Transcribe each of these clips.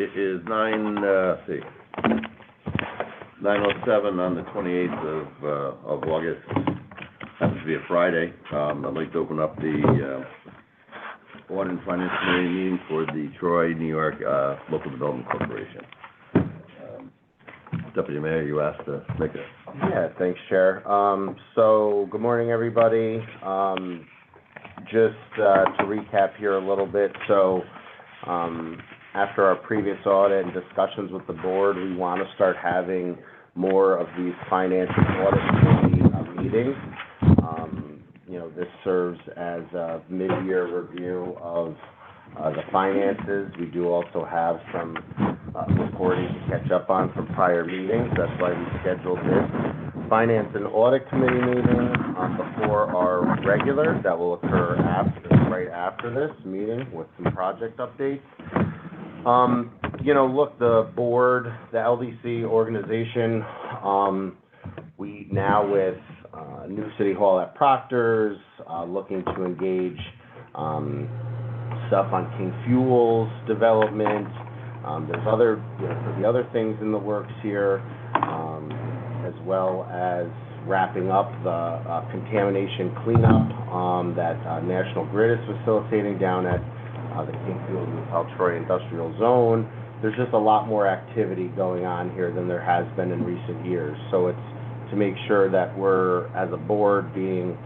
It is 9:07 on the 28th of August. Happens to be a Friday. I'd like to open up the Audit and Finance Committee meeting for the Troy, New York Local Development Corporation. Deputy Mayor, you asked to make it. Yeah, thanks, Chair. So, good morning, everybody. Just to recap here a little bit, so after our previous audit and discussions with the board, we want to start having more of these finance and audit committee meetings. This serves as a mid-year review of the finances. We do also have some reporting to catch up on from prior meetings. That's why we scheduled this Finance and Audit Committee meeting before our regular that will occur right after this meeting with some project updates. Look, the board, the LDC organization, we now with new City Hall at Proctor's, looking to engage stuff on King Fuels development. There's the other things in the works here, as well as wrapping up the contamination cleanup that National Grid is facilitating down at the King Fuels and South Troy Industrial Zone. There's just a lot more activity going on here than there has been in recent years. So it's to make sure that we're, as a board, being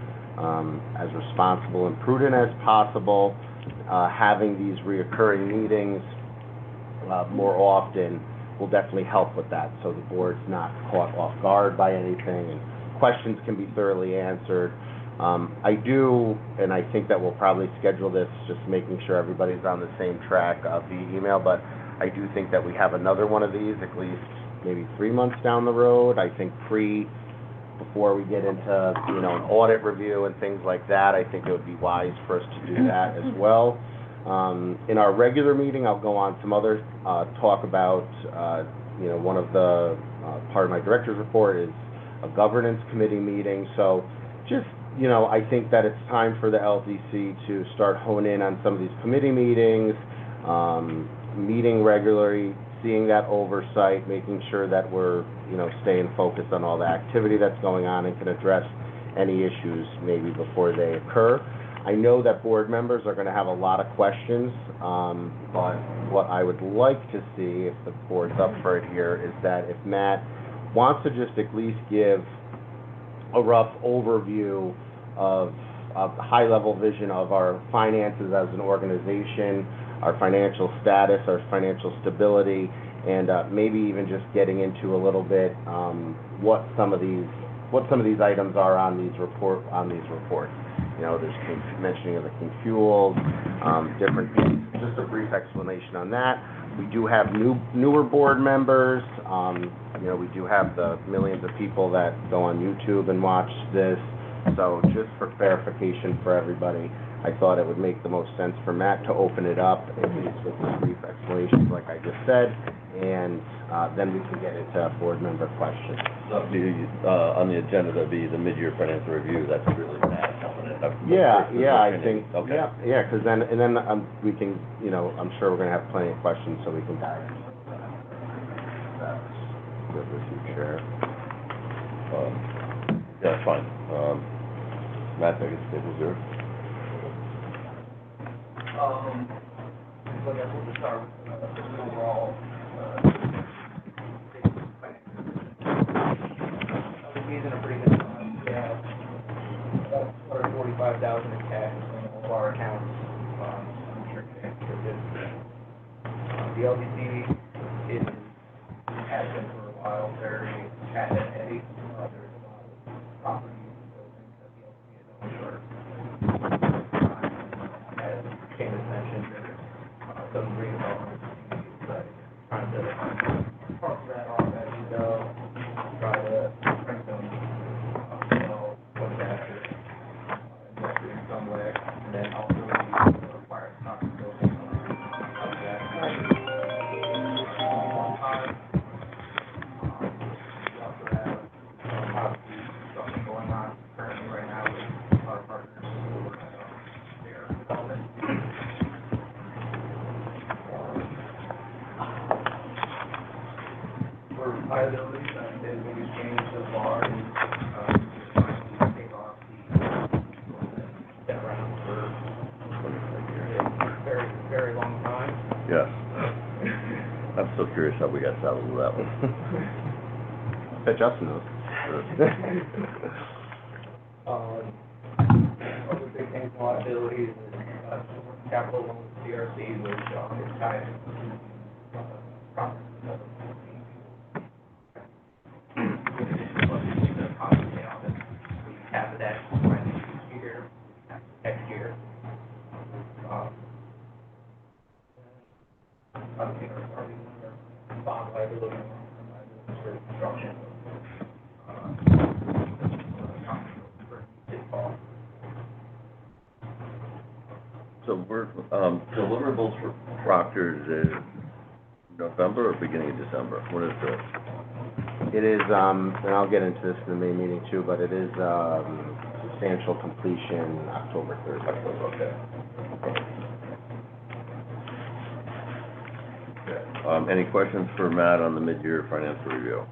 as responsible and prudent as possible, having these reoccurring meetings more often will definitely help with that, so the board's not caught off guard by anything and questions can be thoroughly answered. I do, and I think that we'll probably schedule this, just making sure everybody's on the same track via email, but I do think that we have another one of these at least maybe 3 months down the road. I think before we get into, an audit review and things like that, I think it would be wise for us to do that as well. In our regular meeting, I'll go on some other talk about, one of the, part of my director's report is a governance committee meeting. So just, I think that it's time for the LDC to start honing in on some of these committee meetings, meeting regularly, seeing that oversight, making sure that we're, staying focused on all the activity that's going on and can address any issues maybe before they occur. I know that board members are going to have a lot of questions, but what I would like to see, if the board's up for it here, is that if Matt wants to just at least give a rough overview of a high-level vision of our finances as an organization, our financial status, our financial stability, and maybe even just getting into a little bit what some of these items are on these reports. There's mentioning of the King Fuels, different things. Just a brief explanation on that. We do have newer board members. We do have the millions of people that go on YouTube and watch this. So just for clarification for everybody, I thought it would make the most sense for Matt to open it up, at least with this brief explanation like I just said, and then we can get into board member questions. So on the agenda, there'll be the mid-year financial review. That's really Matt coming in. Yeah, I think, okay. Yeah, because then we can, I'm sure we're going to have plenty of questions, so we can dive into that. That's good with you, Chair. Yeah, that's fine. Matt, I guess it was yours. So I guess we'll just start with the overall he's in a pretty good time. We have about $245,000 in cash in all of our accounts. I'm sure the LDC has been for a while very cash heavy. There's a lot of properties and buildings that the LDC is owning for as Candace mentioned, there's some redevelopment but trying to park that off as you go, try to bring them put that invested in some way, and then also require stock building of that. We also have liabilities that have been exchanged so far is, trying to take off the debt round for a very, very long time. Yes. I'm so curious how we got settled with that one. Bet Justin knows. Other big things in liabilities is, capital loan CRC, which, is tied to, property. Half of that this year, next year. Obviously, our bond liability for construction. So we're, deliverables for Proctor's is November or beginning of December? What is this? It is, and I'll get into this in the main meeting too, but it is, substantial completion October 3rd. Okay. Any questions for Matt on the mid-year financial review?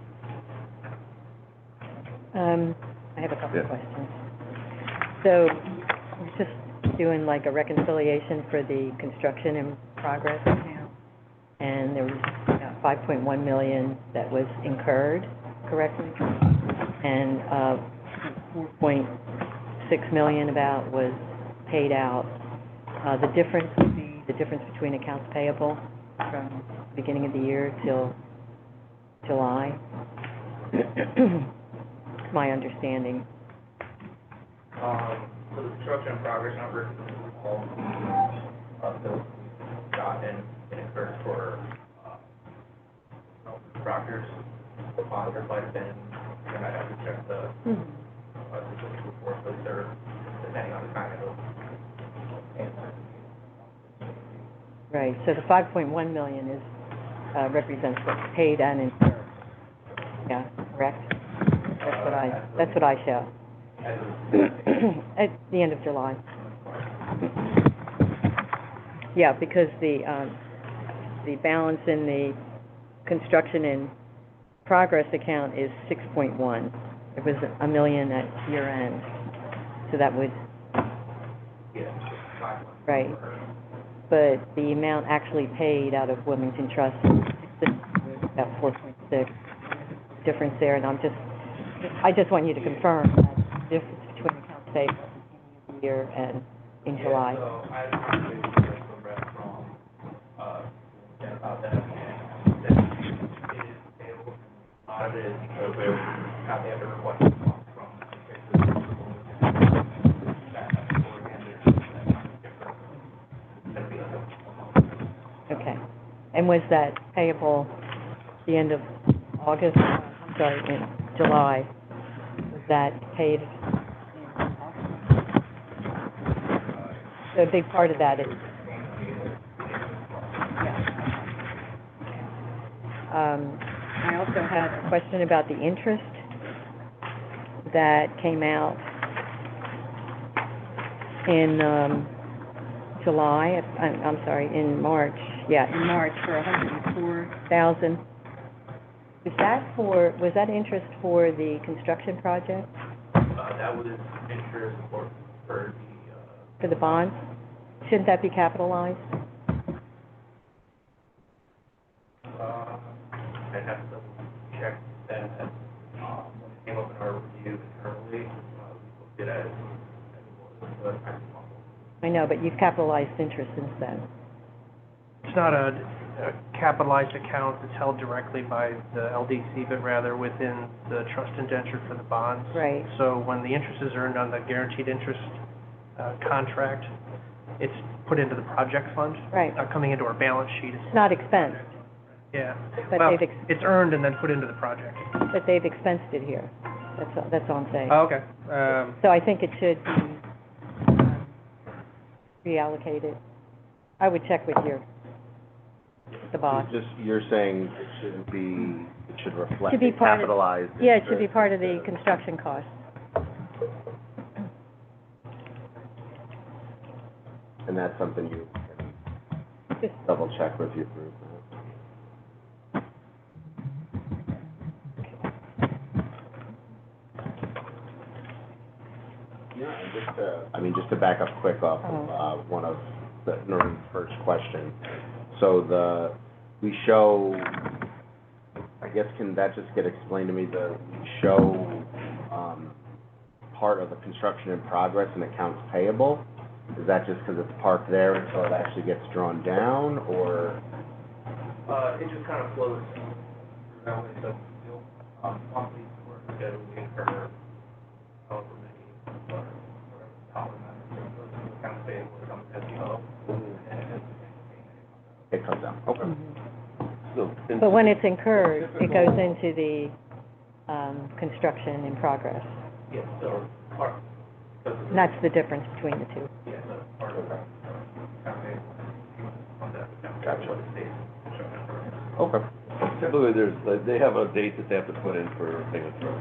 I have a couple of Yeah. questions. So, we're just doing like a reconciliation for the construction in progress account, and there was about 5.1 million that was incurred, correctly? And 4.6 million about was paid out. The difference would be the difference between accounts payable from the beginning of the year till July. My understanding. So the construction in progress number is all bills gotten and incurred for Proctor's. There might have been, and I have to check the report, but they're depending on the timing of Right, so the 5.1 million is, represents what's paid and incurred. Yeah, correct? That's what I show. At the end of July. Yeah, because the balance in the construction in progress account is 6.1. It was $1 million at year end, so that would, right. But the amount actually paid out of Wilmington Trust is about 4.6. Difference there, and I just want you to confirm that the difference between accounts payable at the beginning of the year and in July. So I had a conversation with the rep from, about that, and that it is payable. A lot of it is because they have to request the cost from Okay. And was that payable the end of August? I'm sorry, in July? Was that paid in August? So a big part of that is... I also had a question about the interest that came out in July, I'm sorry, in March. Yeah, in March for $104,000. Was that interest for the construction project? that was interest For the bonds? Shouldn't that be capitalized? I'd have to check that, when it came up in our review internally, we looked at it as it was, I know, but you've capitalized interest since then. It's not a capitalized account that's held directly by the LDC, but rather within the trust indenture for the bonds. Right. So when the interest is earned on the guaranteed interest contract, it's put into the project fund. Right. Not coming into our balance sheet. It's not expensed, Yeah. But Well, they've it's earned and then put into the project. but they've expensed it here. That's all I'm saying. Oh, okay. So I think it should be reallocated. I would check with the boss. You're saying it shouldn't be, it should reflect Should be the part of- capitalized Yeah, it should be interest part of the instead construction cost. And that's something you can double check with your group. just to back up quick off of, one of Noreen's first question. So we show, I guess, can that just get explained to me, we show, part of the construction in progress and accounts payable? Is that just because it's parked there until it actually gets drawn down, or? It just kind of flows that way, so, monthly work schedule, we incur however many, or whatever dollar amount, so it goes to accounts payable, it comes as you go, and as the payment It comes out, okay. So, But when it's incurred, it goes into the, construction in progress. Yes, so, part, because of And that's the difference between the two. yeah, so part of that, account payable, on that account, Gotcha. what it stays, construction in progress. Okay. typically, they have a date that they have to put in for payment through,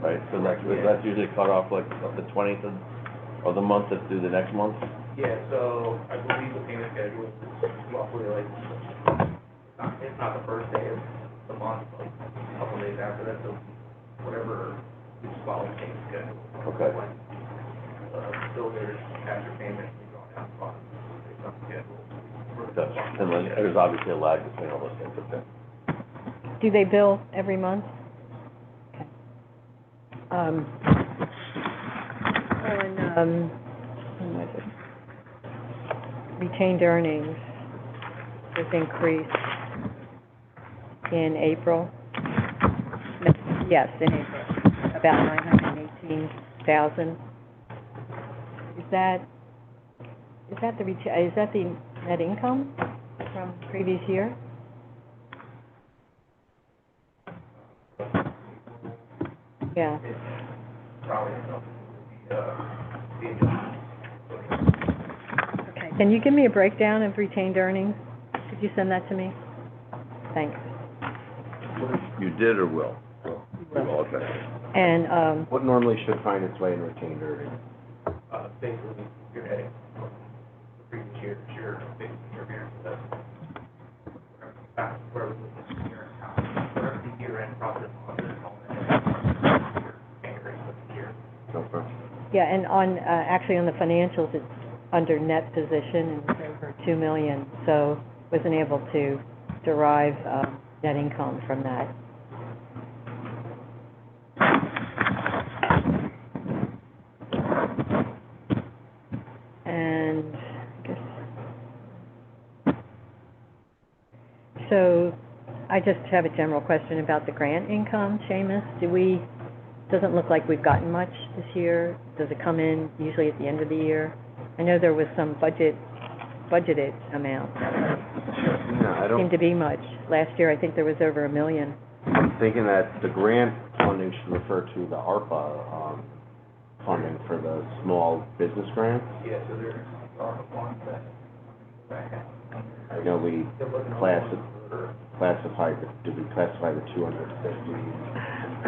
right? So that's usually cut off like the 20th of the month that's due the next month? Yeah, so I believe the payment schedule is roughly like, it's not the first day of the month, like a couple days after that, so whatever, we just follow the payment schedule. Okay. When, still there's cash or payment, we draw down funds, based on schedule. Gotcha. And then there's obviously a lag between all those things, okay? Do they bill every month? Okay. When was it? Retained earnings was increased in April. No, yes, in April, about 918,000. Is that the net income from previous year? Yeah. It's probably something the Okay. Can you give me a breakdown of retained earnings? Could you send that to me? Thanks. You did or will? Will, okay. And, What normally should find its way in retained earnings? basically, you're heading from the previous year, your basically your variance, that's where we look at the year account, whatever the year-end profit loss is, all that, your increase of the year. Okay. yeah, and on, actually on the financials, it's under net position and it's over 2 million, so wasn't able to derive, net income from that. And, I guess, so, I just have a general question about the grant income, Seamus. Doesn't look like we've gotten much this year. Does it come in usually at the end of the year? I know there was some budgeted amount. Yeah, I don't. Seemed to be much. Last year, I think there was over $1 million. I'm thinking that the grant funding should refer to the ARPA, funding for the small business grants. Yeah, so there's ARPA funds that, I know we they're looking at. did we classify the 250,000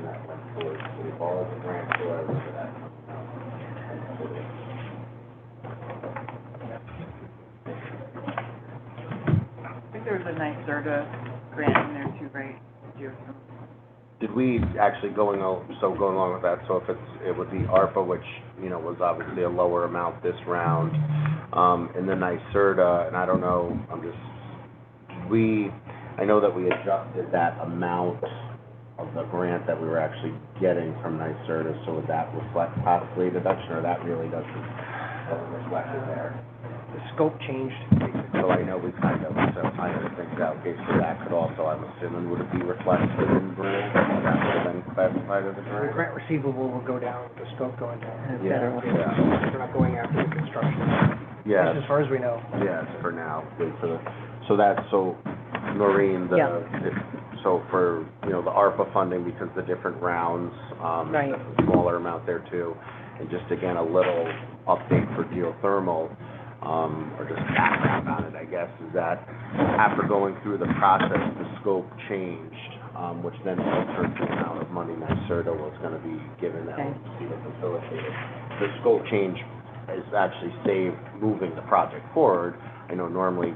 that went towards City Hall as a grant, so I remember that. I think there was a nice NYSERDA grant in there too, right? Did we actually going along with that, so if it would be ARPA, which, was obviously a lower amount this round, and then NYSERDA, and I don't know, I know that we adjusted that amount of the grant that we were actually getting from NYSERDA, so would that reflect possibly a deduction, or that really doesn't reflect it there? The scope changed. So I know we kind of think that, okay, so that could also, I'm assuming, would it be reflected in grant, or that would have been classified as a The grant? grant receivable will go down with the scope going down. Yeah, yeah. We're not going after the construction. Yeah. As far as we know. Yes, for now, wait for so Noreen, Yeah. so for, the ARPA funding, because the different rounds, Right. that's a smaller amount there too. And just again, a little update for geothermal, or just background on it, I guess, is that after going through the process, the scope changed, which then altered the amount of money NYSERDA was gonna be given that Okay. LDC to facilitate it. The scope change is actually saved moving the project forward. I know normally,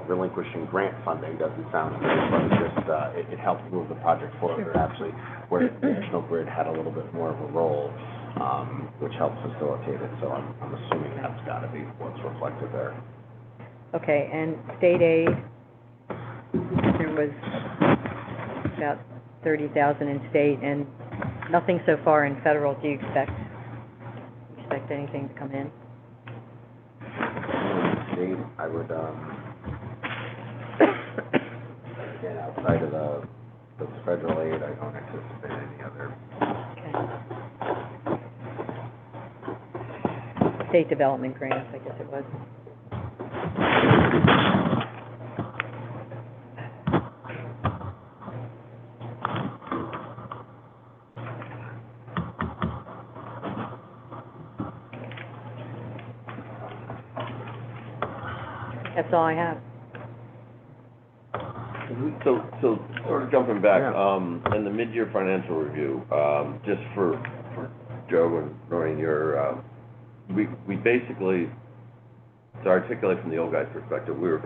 relinquishing grant funding doesn't sound good, but it just, it helped move the project forward, actually, where National Grid had a little bit more of a role. which helps facilitate it, so I'm assuming that's gotta be what's reflected there. Okay, and state aid, there was about 30,000 in state and nothing so far in federal. Do you expect anything to come in? State, I would, again, outside of the federal aid, I don't anticipate any other. Okay. State development grants, I guess it was. That's all I have. So sort of jumping back, Yeah. in the mid-year financial review, just for Joe and Noreen, we basically, to articulate from the old guy's perspective, we were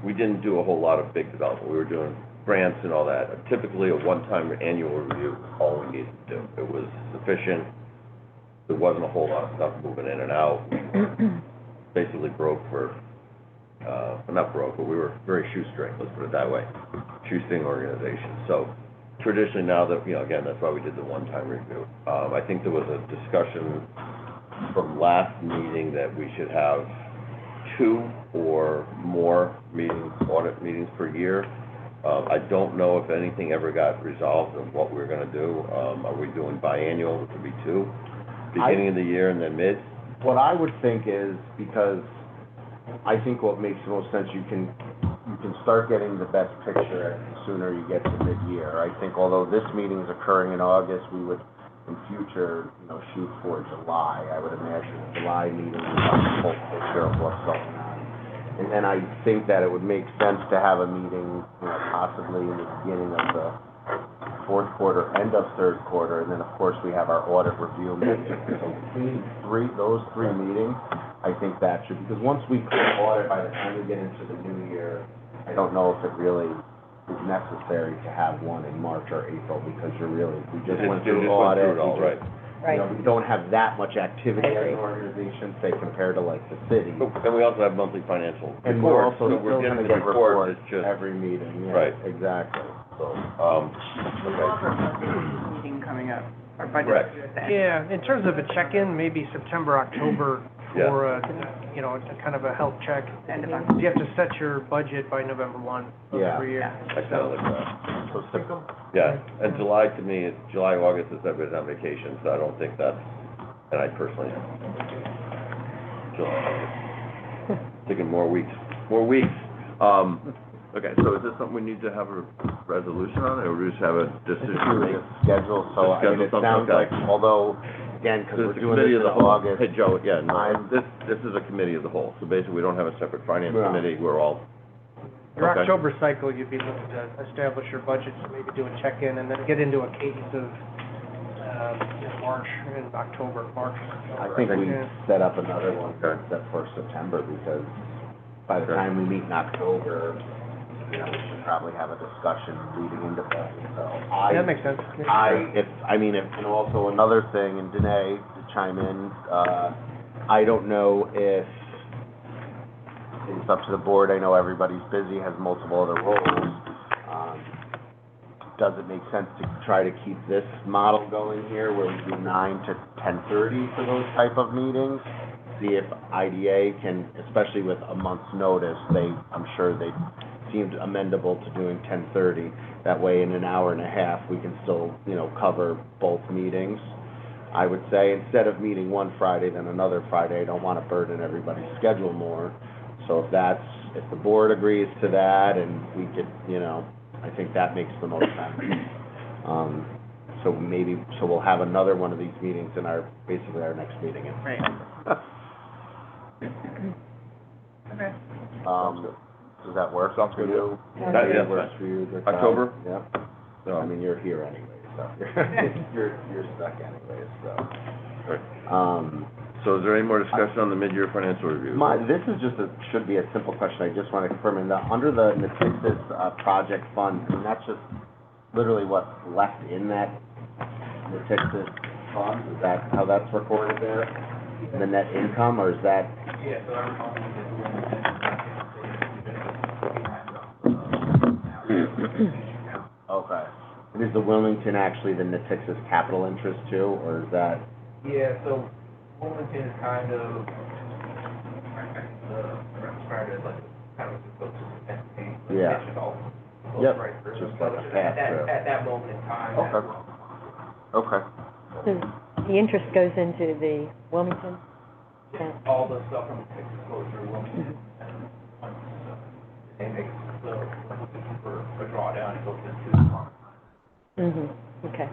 we didn't do a whole lot of big development. We were doing grants and all that. Typically, a one-time annual review was all we needed to do. It was sufficient. There wasn't a whole lot of stuff moving in and out. Basically broke not broke, but we were very shoestring, let's put it that way, shoestring organization. So traditionally now that, again, that's why we did the one-time review. I think there was a discussion from last meeting that we should have 2 or more audit meetings per year. I don't know if anything ever got resolved of what we were gonna do. Are we doing biannual, which would be 2, beginning of the year and then mid? What I would think is, because I think what makes the most sense, you can start getting the best picture the sooner you get to mid-year. I think although this meeting is occurring in August, we would in future, shoot for July. I would imagine the July meeting would have a full picture of what's going on. And then I think that it would make sense to have a meeting, possibly in the beginning of the fourth quarter, end of third quarter, and then of course we have our audit review meeting. So between those three meetings, I think that should, because once we clear audit, by the time we get into the new year, I don't know if it really is necessary to have one in March or April, because we just went through audit. Right. We don't have that much activity as an organization, say, compared to like the city. And we also have monthly financial reports. And we're also so we're still getting gonna the get reports, reports it's just, every meeting, yeah. Right. Exactly. so, We will have our budget meeting coming up, our budget. Correct. Yeah, in terms of a check-in, maybe September, October Yeah. for, kind of a health check. End of October. You have to set your budget by November 1 of Yeah. every year. Yeah. I kind of like that. So typical. Yeah, and July to me, July, August is everybody's on vacation, so I don't think that's, and I personally, July, August. Thinking more weeks. Okay, so is this something we need to have a resolution on, or we just have a decision to make? Schedule, so I mean, it Schedule something, sounds like, okay. although, again, because There's we're a doing committee this of in the whole. August. Hey, Joe, yeah, no, I'm- this is a committee of the whole, so basically, we don't have a separate finance No. committee, we're all, Your Okay. October cycle, you'd be looking to establish your budget, so maybe do a check-in, and then get into a cadence of, March and October, March. I think we Yeah. set up another one Okay. set for September, because by the time we meet in October, we should probably have a discussion leading into that, so That makes sense. and also another thing, and Danae, to chime in, I don't know if, it's up to the board, I know everybody's busy, has multiple other roles. Does it make sense to try to keep this model going here, where we do 9 to 10:30 for those type of meetings? See if IDA can, especially with a month's notice, I'm sure they seemed amendable to doing 10:30. That way, in an hour and a half, we can still, cover both meetings. I would say, instead of meeting one Friday, then another Friday, I don't want to burden everybody's schedule more. So if the board agrees to that, and we could, I think that makes the most sense. So we'll have another one of these meetings in basically our next meeting. Right. Okay. Does that work? Sounds for good. you? That- yeah, Works for you? good time? October? Yeah. so, I mean, you're here anyway, so you're stuck anyway, so. Right. So is there any more discussion on the mid-year financial review? This is should be a simple question, I just want to confirm, under the Natixis project fund, and that's just literally what's left in that the Texas funds? Is that how that's recorded there? The net income, or is that? Yeah, so every month we get the Wilmington, Okay. And is the Wilmington actually the Natixis capital interest too, or is that? Yeah, so Wilmington is kind of, started like, kind of just go to the campaign. Yeah. It all goes Yep. right through. Just So like a it's pass at through. that moment in time. Okay. Okay. So the interest goes into the Wilmington account? All the stuff from the Texas goes through Wilmington, and once they make for a drawdown, it goes into the fund. Mm-hmm, okay.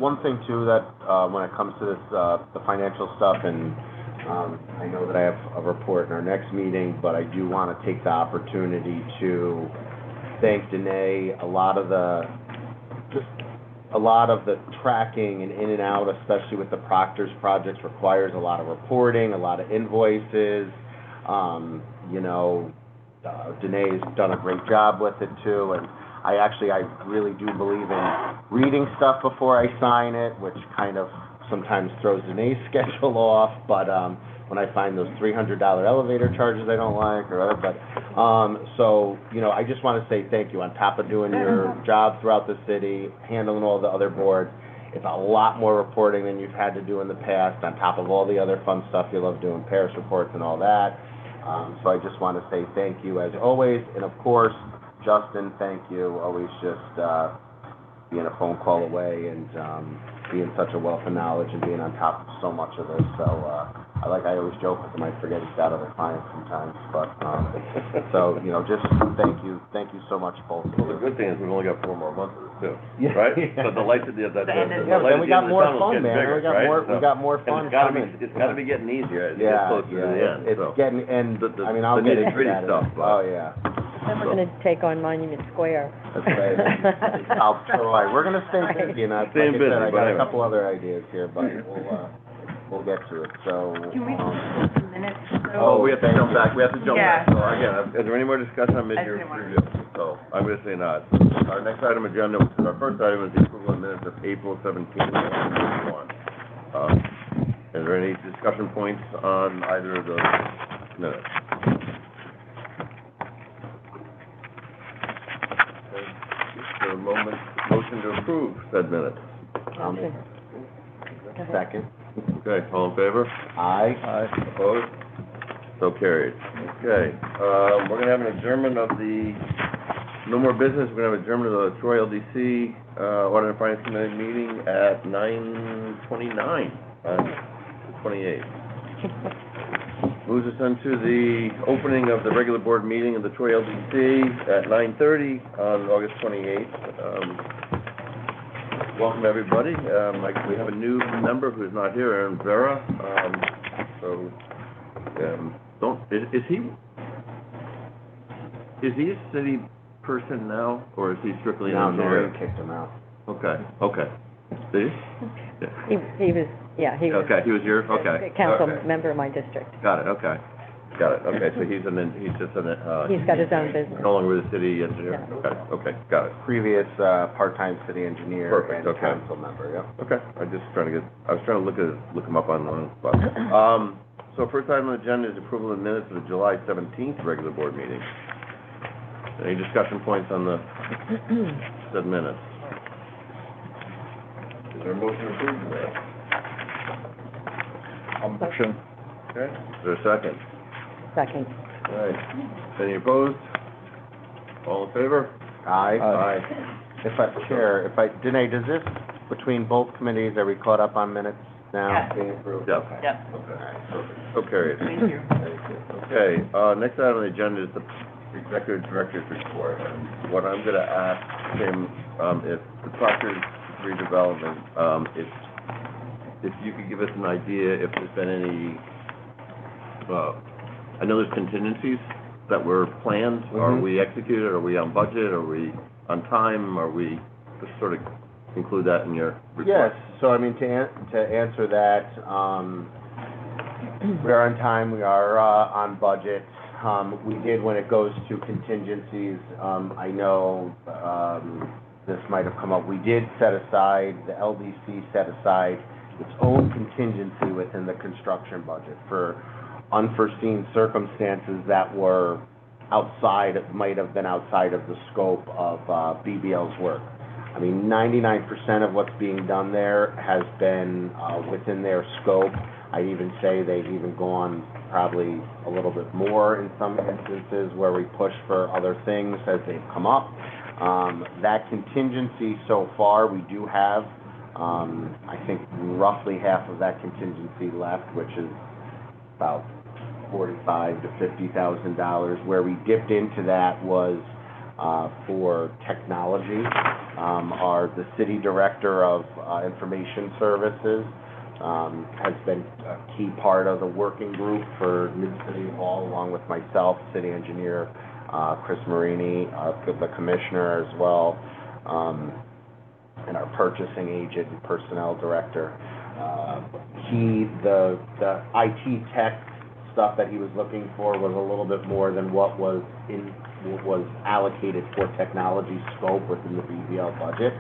One thing too that, when it comes to this, the financial stuff, and, I know that I have a report in our next meeting, but I do want to take the opportunity to thank Danae. A lot of the tracking and in and out, especially with the Proctor's projects, requires a lot of reporting, a lot of invoices. You know, Danae's done a great job with it too, and I really do believe in reading stuff before I sign it, which kind of sometimes throws Danae's schedule off, but, when I find those $300 elevator charges I don't like, or other, but, so, you know, I just want to say thank you. On top of doing your job throughout the city, handling all the other boards, it's a lot more reporting than you've had to do in the past, on top of all the other fun stuff you love doing, parish reports and all that. So I just want to say thank you as always, and of course, Justin, thank you, always just, being a phone call away and, being such a wealth of knowledge and being on top of so much of this, so, I always joke with him, I forget he's got other clients sometimes, but, so, you know, just thank you so much, both of Well, the you. good thing is we've only got 4 more months of this too, Yeah. right? Yeah. So the light at the, the light Yeah, at but then the we got end of the more tunnel's fun, getting man, bigger, we got right? more, we So- got more And fun coming. it's gotta be getting easier as you get Yeah, closer to the yeah, end, it's so. getting, and, The- I mean, I'll the get into nitty-gritty that. stuff, but- Oh, yeah. Then we're gonna take on Monument Square. That's right. I'll try. We're gonna stay busy, and like I Staying busy, said, I but got a anyway. couple other ideas here, but we'll get to it, so. Can we just take a minute? Oh, we have to jump back, Yeah. So again, is there any more discussion on mid-year didn't want to- review? So, I'm gonna say not. Our next item agenda, which is our first item, is the approval of minutes of April 17th, 2021. Is there any discussion points on either of those minutes? For a moment, motion to approve said minutes. Okay. Second. Okay, all in favor? Aye. Opposed? So carried. Okay, we're gonna have an adjournment of the, no more business, we're gonna have adjournment of the Troy LDC, Audit and Finance Committee meeting at 9:29 on the 28th. Moves us into the opening of the regular board meeting of the Troy LDC at 9:30 on August 28th. Welcome, everybody. We have a new member who's not here, Aaron Vera. Is he a city person now, or is he strictly an No, engineer? Mary kicked him out. Okay. Did he? Yeah. He was, yeah, he was. Okay, he was your, okay. A council Okay. member of my district. Got it, okay. Okay, so he's just an, He's got his own business. no longer the city engineer? Yeah. Okay, got it. Previous, part-time city engineer Perfect, and okay. council member, yeah. Okay, I was trying to look him up online, but, so first item on the agenda is approval of minutes of the July 17th regular board meeting. Any discussion points on the said minutes? Is there a motion to approve the minutes? Motion. Okay, is there a second? Second. All right, any opposed? All in favor? Aye. Aye. Danae, does this, between both committees, are we caught up on minutes now Yeah. being approved? Yeah. Okay. Yep. So carried. Thank you. Okay, next item on the agenda is the executive director's report. And what I'm gonna ask him, if the Proctor's redevelopment, if you could give us an idea if there's been any, I know there's contingencies that were planned. Are Mhm. we executed? Are we on budget? Are we on time? Are we, just sort of include that in your report? Yes, so I mean, to answer that, we are on time, we are, on budget. We did, when it goes to contingencies, I know, this might have come up, we did set aside, the LDC set aside its own contingency within the construction budget for unforeseen circumstances that were might have been outside of the scope of BBL's work. I mean, 99% of what's being done there has been within their scope. I'd even say they've even gone probably a little bit more in some instances where we push for other things as they've come up. That contingency so far, we do have, I think, roughly half of that contingency left, which is about $45,000 to $50,000. Where we dipped into that was for technology. The city director of information services has been a key part of the working group for New City Hall, along with myself, city engineer Chris Marini, the commissioner as well, and our purchasing agent and personnel director. The IT tech stuff that he was looking for was a little bit more than what was allocated for technology scope within the BBL budget.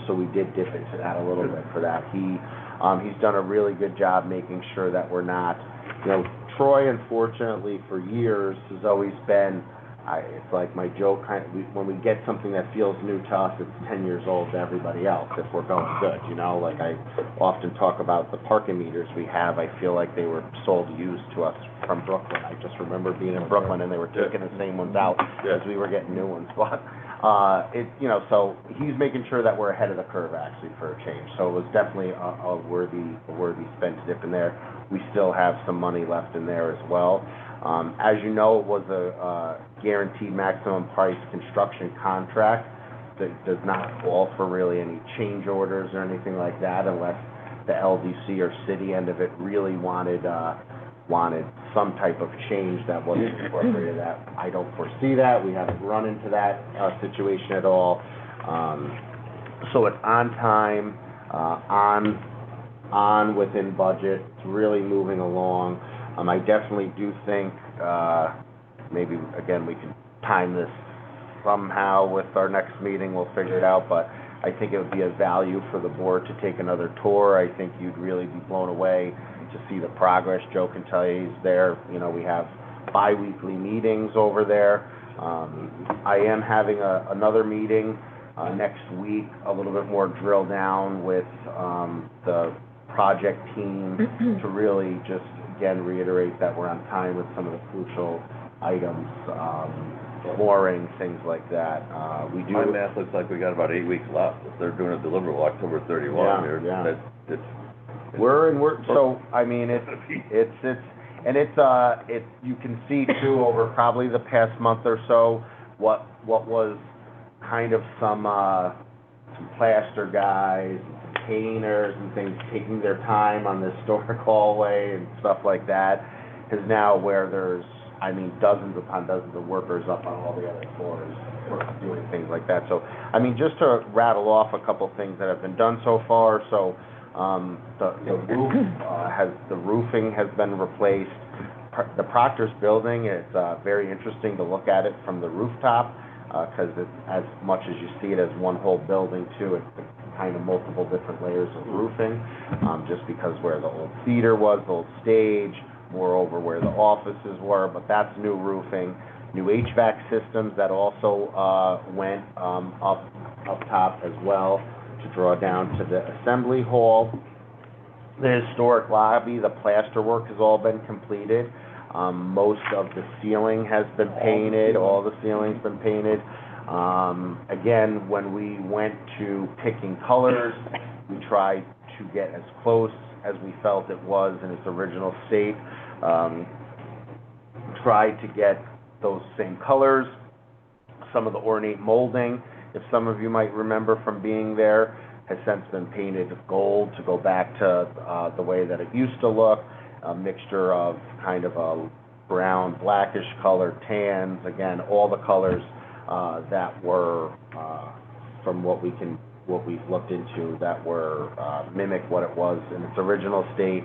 So we did dip into that a little bit for that. He's done a really good job making sure that we're not, Troy, unfortunately, for years has always been, it's like my joke, when we get something that feels new to us, it's 10 years old to everybody else if we're going good, Like I often talk about the parking meters we have, I feel like they were sold used to us from Brooklyn. I just remember being in Brooklyn and they were taking the same ones out as we were getting new ones. But, so he's making sure that we're ahead of the curve actually for a change. So it was definitely a worthy spend to dip in there. We still have some money left in there as well. As you know, it was a guaranteed maximum price construction contract that does not call for really any change orders or anything like that unless the LDC or city end of it really wanted some type of change that wasn't incorporated. That I don't foresee that. We haven't run into that situation at all. So it's on time, on within budget. It's really moving along. I definitely do think, maybe, again, we can time this somehow with our next meeting, we'll figure it out, but I think it would be a value for the board to take another tour. I think you'd really be blown away to see the progress. Joe can tell you he's there. We have bi-weekly meetings over there. I am having another meeting next week, a little bit more drill down with the project team to really just, again, reiterate that we're on time with some of the crucial items, flooring, things like that. My math looks like we got about 8 weeks left. If they're doing a deliverable October 31, so I mean, you can see too over probably the past month or so what was kind of some plaster guys, painters and things taking their time on the historic hallway and stuff like that is now where there's, dozens upon dozens of workers up on all the other floors doing things like that. So, just to rattle off a couple things that have been done so far. So, the roofing has been replaced. The Proctor's building is very interesting to look at it from the rooftop because it's as much as you see it as one whole building too. It's kind of multiple different layers of roofing, just because where the old theater was, the old stage, moreover where the offices were, but that's new roofing. New HVAC systems that also went up top as well to draw down to the assembly hall. The historic lobby, the plaster work has all been completed. Most of the ceiling has been painted, all the ceiling's been painted. Again, when we went to picking colors, we tried to get as close as we felt it was in its original state. Tried to get those same colors. Some of the ornate molding, if some of you might remember from being there, has since been painted gold to go back to the way that it used to look. A mixture of kind of a brown, blackish color, tans, again, all the colors that were, from what we've looked into, that were mimic what it was in its original state.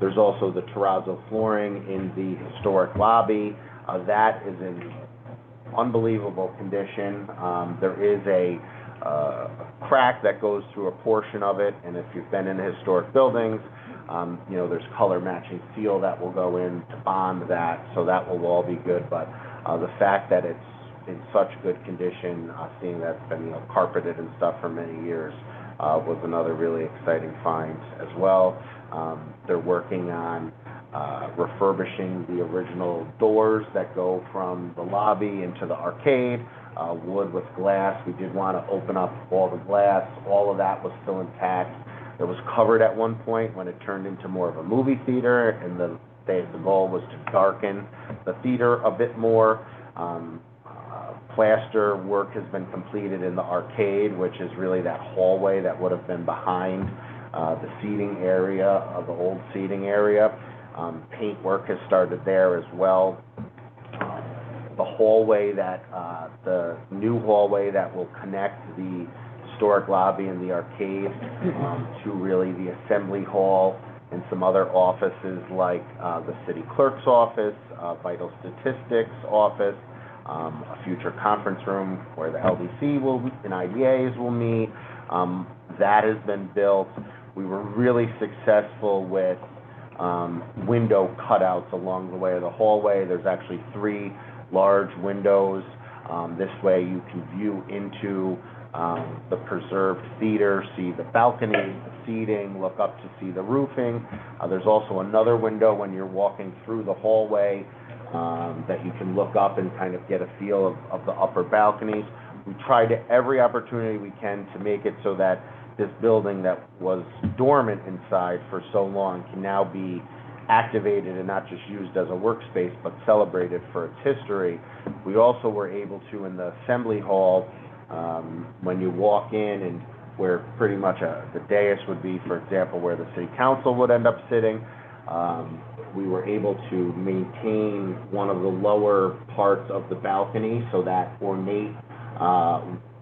There's also the terrazzo flooring in the historic lobby. That is in unbelievable condition. There is a crack that goes through a portion of it, and if you've been in historic buildings, you know, there's color matching steel that will go in to bond that, so that will all be good. But the fact that it's in such good condition, seeing that it's been, you know, carpeted and stuff for many years, was another really exciting find as well. They're working on refurbishing the original doors that go from the lobby into the arcade, wood with glass. We did want to open up all the glass. All of that was still intact. It was covered at one point when it turned into more of a movie theater, and the goal was to darken the theater a bit more. Plaster work has been completed in the arcade, which is really that hallway that would have been behind the seating area, of the old seating area. Paint work has started there as well. The hallway the new hallway that will connect the historic lobby and the arcade to really the assembly hall and some other offices like the city clerk's office, vital statistics office, a future conference room where the LDC and IDAs will meet. That has been built. We were really successful with window cutouts along the way of the hallway. There's actually 3 large windows. This way you can view into the preserved theater, see the balcony, the seating, look up to see the roofing. There's also another window when you're walking through the hallway that you can look up and kind of get a feel of the upper balconies. We tried every opportunity we can to make it so that this building that was dormant inside for so long can now be activated and not just used as a workspace, but celebrated for its history. We also were able to, in the assembly hall, when you walk in and where pretty much the dais would be, for example, where the city council would end up sitting, we were able to maintain one of the lower parts of the balcony so that ornate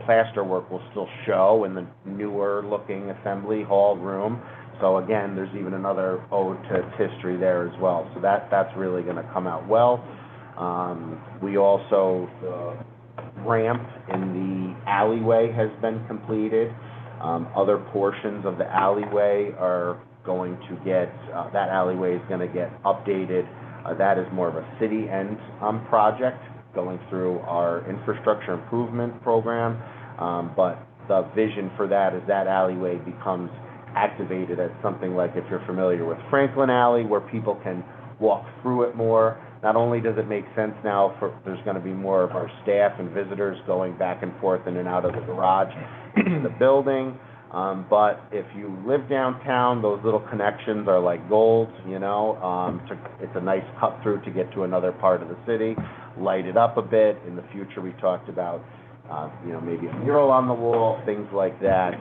plaster work will still show in the newer looking assembly hall room. So again, there's even another ode to its history there as well. So that's really going to come out well. We also, the ramp in the alleyway has been completed. Other portions of the alleyway are going to get, that alleyway is going to get updated. That is more of a city end project going through our infrastructure improvement program. But the vision for that is that alleyway becomes activated as something like, if you're familiar with Franklin Alley, where people can walk through it more. Not only does it make sense now there's going to be more of our staff and visitors going back and forth in and out of the garage into the building, but if you live downtown, those little connections are like gold, you know. It's a nice cut through to get to another part of the city, light it up a bit. In the future, we talked about you know, maybe a mural on the wall, things like that.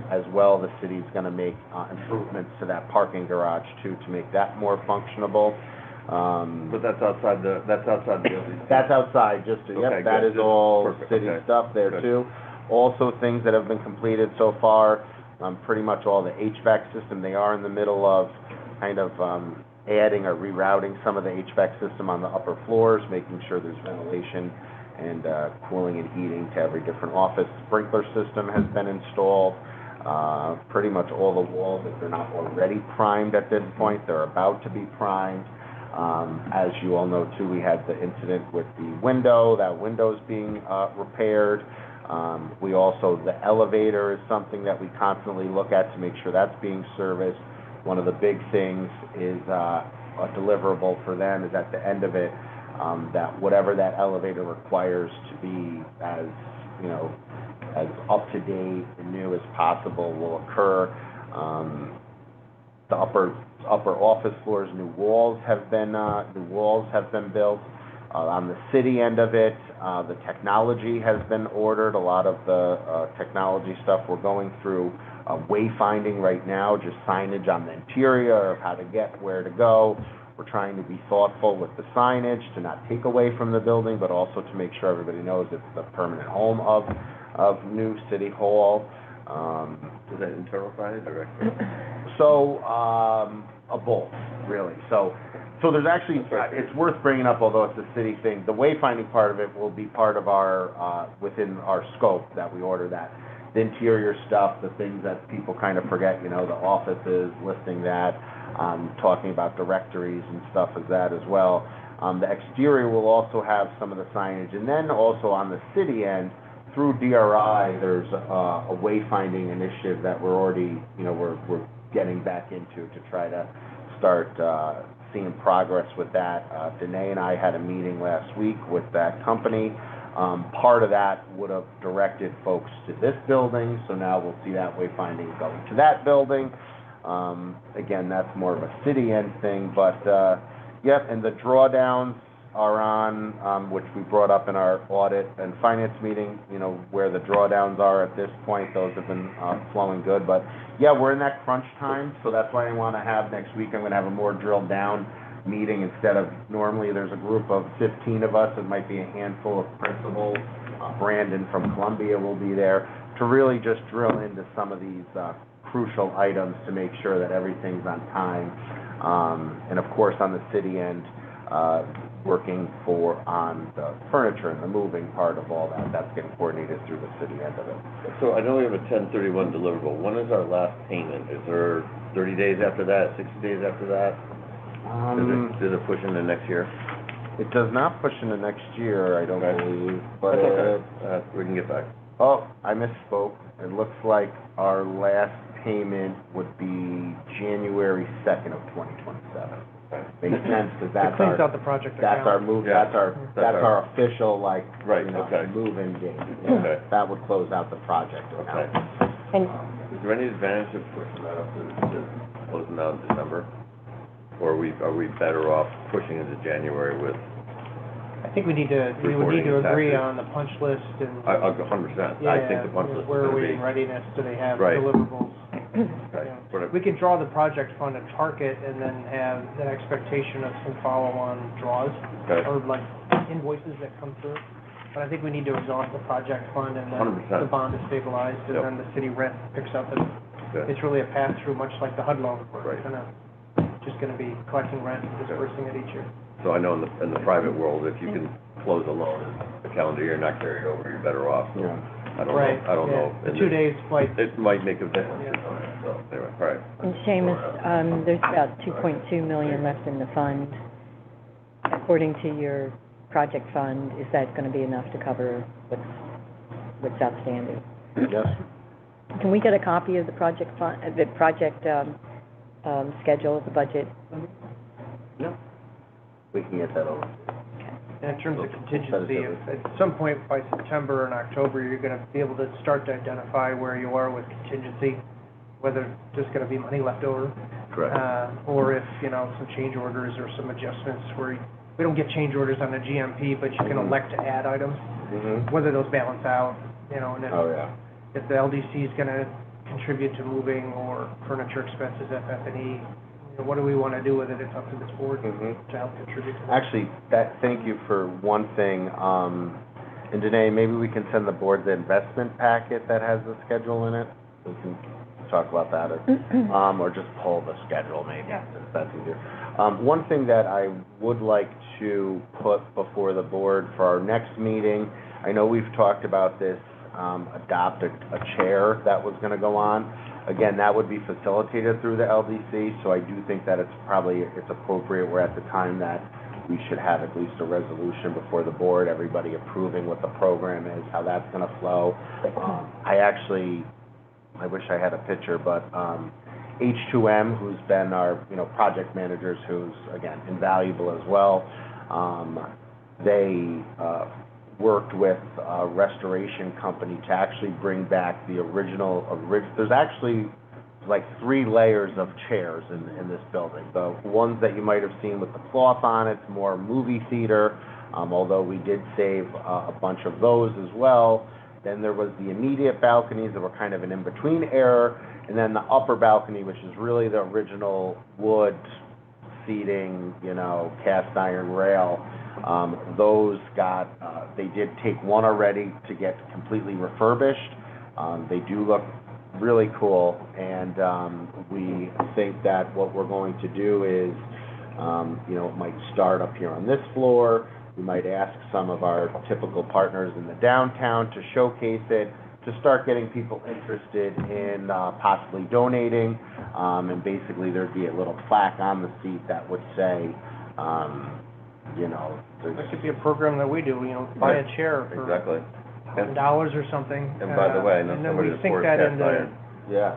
As well, the city's going to make improvements to that parking garage too, to make that more functionable. But that's outside the building? That's outside, just to, Okay, yep, that good. is all Perfect. city Okay. stuff there Good. too. Also, things that have been completed so far, pretty much all the HVAC system, they are in the middle of kind of adding or rerouting some of the HVAC system on the upper floors, making sure there's ventilation and cooling and heating to every different office. Sprinkler system has been installed. Pretty much all the walls, if they're not already primed at this point, they're about to be primed. As you all know too, we had the incident with the window. That window's being repaired. We also, the elevator is something that we constantly look at to make sure that's being serviced. One of the big things is a deliverable for them is at the end of it, that whatever that elevator requires to be as, you know, as up to date and new as possible will occur. The upper office floors, new walls have been built. On the city end of it, the technology has been ordered. A lot of the technology stuff we're going through wayfinding right now, just signage on the interior of how to get where to go. We're trying to be thoughtful with the signage to not take away from the building, but also to make sure everybody knows it's the permanent home of New City Hall. Is that internal signage or external? So, both, really. So, So there's actually, it's worth bringing up, although it's a city thing, the wayfinding part of it will be part of our, within our scope that we order that. The interior stuff, the things that people kind of forget, you know, the offices, listing that, talking about directories and stuff as that as well. The exterior will also have some of the signage, and then also on the city end, through DRI, there's a wayfinding initiative that we're already, you know, we're getting back into to try to start seeing progress with that. Danae and I had a meeting last week with that company. Part of that would have directed folks to this building, so now we'll see that wayfinding going to that building. Again, that's more of a city end thing, but, yep, and the drawdowns are on, which we brought up in our audit and finance meeting, you know, where the drawdowns are at this point. Those have been flowing good, but yeah, we're in that crunch time, so that's why I want to have next week, I'm going to have a more drilled down meeting instead of, normally there's a group of 15 of us, it might be a handful of principals. Brandon from Columbia will be there to really just drill into some of these crucial items to make sure that everything's on time. And of course, on the city end, working on the furniture and the moving part of all that, that's getting coordinated through the city end of it. So I know we have a 10/31 deliverable. When is our last payment? Is there 30 days after that, 60 days after that? Does it push into next year? It does not push into next year, I don't believe, but That's okay. We can get back. oh, I misspoke. It looks like our last payment would be January 2nd of 2027. Makes sense, because It that's cleans our, out the project that's our account. move, Yeah. that's our official, like, Right, you know, okay. move-in date. Okay. That would close out the project Okay. account. And Is there any advantage of pushing that up to closing out in December? Or are we better off pushing into January with, I think we would need to agree taxes. on the punch list and, 100%. I think the punch list is where are gonna we be, in readiness, do they have Right. deliverables? okay, Yeah. but We could draw the project fund and target and then have an expectation of some follow-on draws Okay. or like invoices that come through. But I think we need to exhaust the project fund and then 100%. the bond is stabilized and Yep. then the city rent picks up and Okay. it's really a pass-through, much like the HUD loan. Where Right. it's just gonna be collecting rent and dispersing it each year. So I know in the private world, if you can close a loan in the calendar year, not carry it over, you're better off. So Yeah. I don't know, Right, I don't yeah. know. The And 2 days might, It might make a difference, Yeah. so, anyway, all right. and Seamus, there's about 2.2 million left in the fund. According to your project fund, is that gonna be enough to cover what's outstanding? Yes. Can we get a copy of the project fund, the project, schedule, the budget? We can get that over. and in terms of contingency, if at some point by September and October, you're gonna be able to start to identify where you are with contingency, whether there's gonna be money left over. Correct. Or if, you know, some change orders or some adjustments where we don't get change orders on the GMP, but you can elect to add items, Mm-hmm. whether those balance out, you know, and Oh, yeah. if the LDC is gonna contribute to moving or furniture expenses, FF&E, you know, what do we wanna do with it? It's up to this board Mhm. to help contribute to that. Actually, thank you for one thing, and Danae, maybe we can send the board the investment packet that has the schedule in it. We can talk about that, or just pull the schedule maybe, Yeah. if that's easier. One thing that I would like to put before the board for our next meeting, I know we've talked about this, adopt a chair that was gonna go on. Again, that would be facilitated through the LDC, so I do think that it's appropriate, we're at the time that we should have at least a resolution before the board, everybody approving what the program is, how that's gonna flow. I wish I had a picture, but, H2M, who's been our, you know, project managers, who's, again, invaluable as well, they, worked with a restoration company to actually bring back the there's actually like 3 layers of chairs in this building. The ones that you might have seen with the cloth on it's more movie theater, although we did save a bunch of those as well. Then there was the immediate balconies that were kind of an in-between era, and then the upper balcony, which is really the original wood seating, you know, cast iron rail. Those they did take one already to get completely refurbished. They do look really cool, and we think that what we're going to do is You know, it might start up here on this floor. We might ask some of our typical partners in the downtown to showcase it, to start getting people interested in possibly donating. And basically, there'd be a little plaque on the seat that would say, you know, That could be a program that we do, you know, buy a chair for Exactly. $100 or something. And by the way, I know and then somebody we that sink pours that cast into, iron. yeah.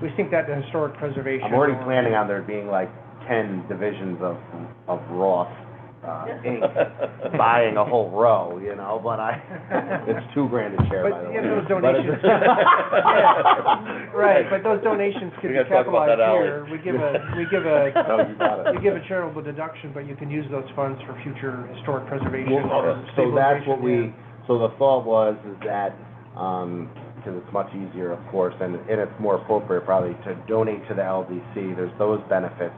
we sink that into historic preservation. I'm already or- planning on there being like 10 divisions of Roth ink, buying a whole row, you know, but it's $2,000 a chair, by the But, way. yeah, those But donations, it's- yeah, right, but those donations could We be gotta talk about that capitalized alley. here. We give a, No, you got it. we give a charitable deduction, but you can use those funds for future historic preservation Well, or so that's what stabilization, so the thought was is that, because it's much easier, of course, and it's more appropriate probably to donate to the LDC, there's those benefits.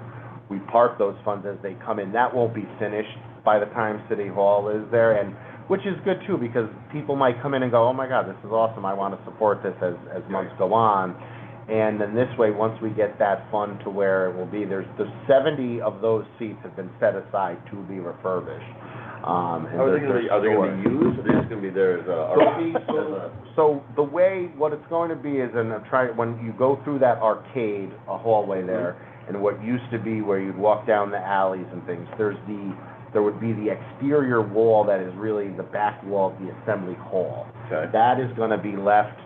We park those funds as they come in. That won't be finished by the time City Hall is there, and, which is good too, because people might come in and go, oh my God, this is awesome, I want to support this as months go on. And then this way, once we get that fund to where it will be, there's 70 of those seats have been set aside to be refurbished. And Are they they're gonna be stored. used, or are they just gonna be there as a? So the way, what it's going to be is, when you go through that arcade, a hallway there, and what used to be where you'd walk down the alleys and things, there would be the exterior wall that is really the back wall of the assembly hall. Okay. That is gonna be left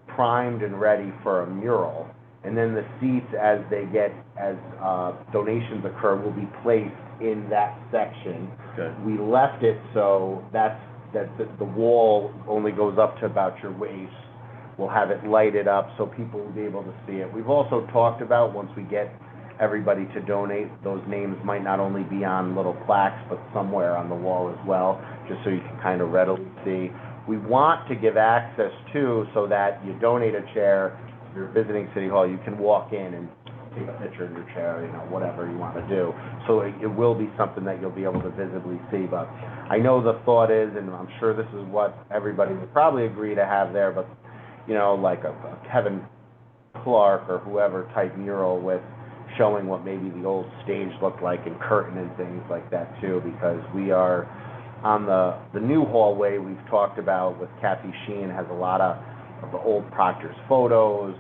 primed and ready for a mural. And then the seats, as donations occur, will be placed in that section. Okay. We left it so that the wall only goes up to about your waist. We'll have it lighted up so people will be able to see it. We've also talked about, once we get everybody to donate, those names might not only be on little plaques, but somewhere on the wall as well, just so you can kind of readily see. We want to give access to, so that you donate a chair, you're visiting City Hall, you can walk in and take a picture of your chair, you know, whatever you want to do. So it will be something that you'll be able to visibly see, but I know the thought is, and I'm sure this is what everybody would probably agree to have there, but, you know, like a Kevin Clark or whoever type mural with showing what maybe the old stage looked like and curtain and things like that too, because we are on the new hallway we've talked about with Kathy Sheen, has a lot of the old Proctor's photos.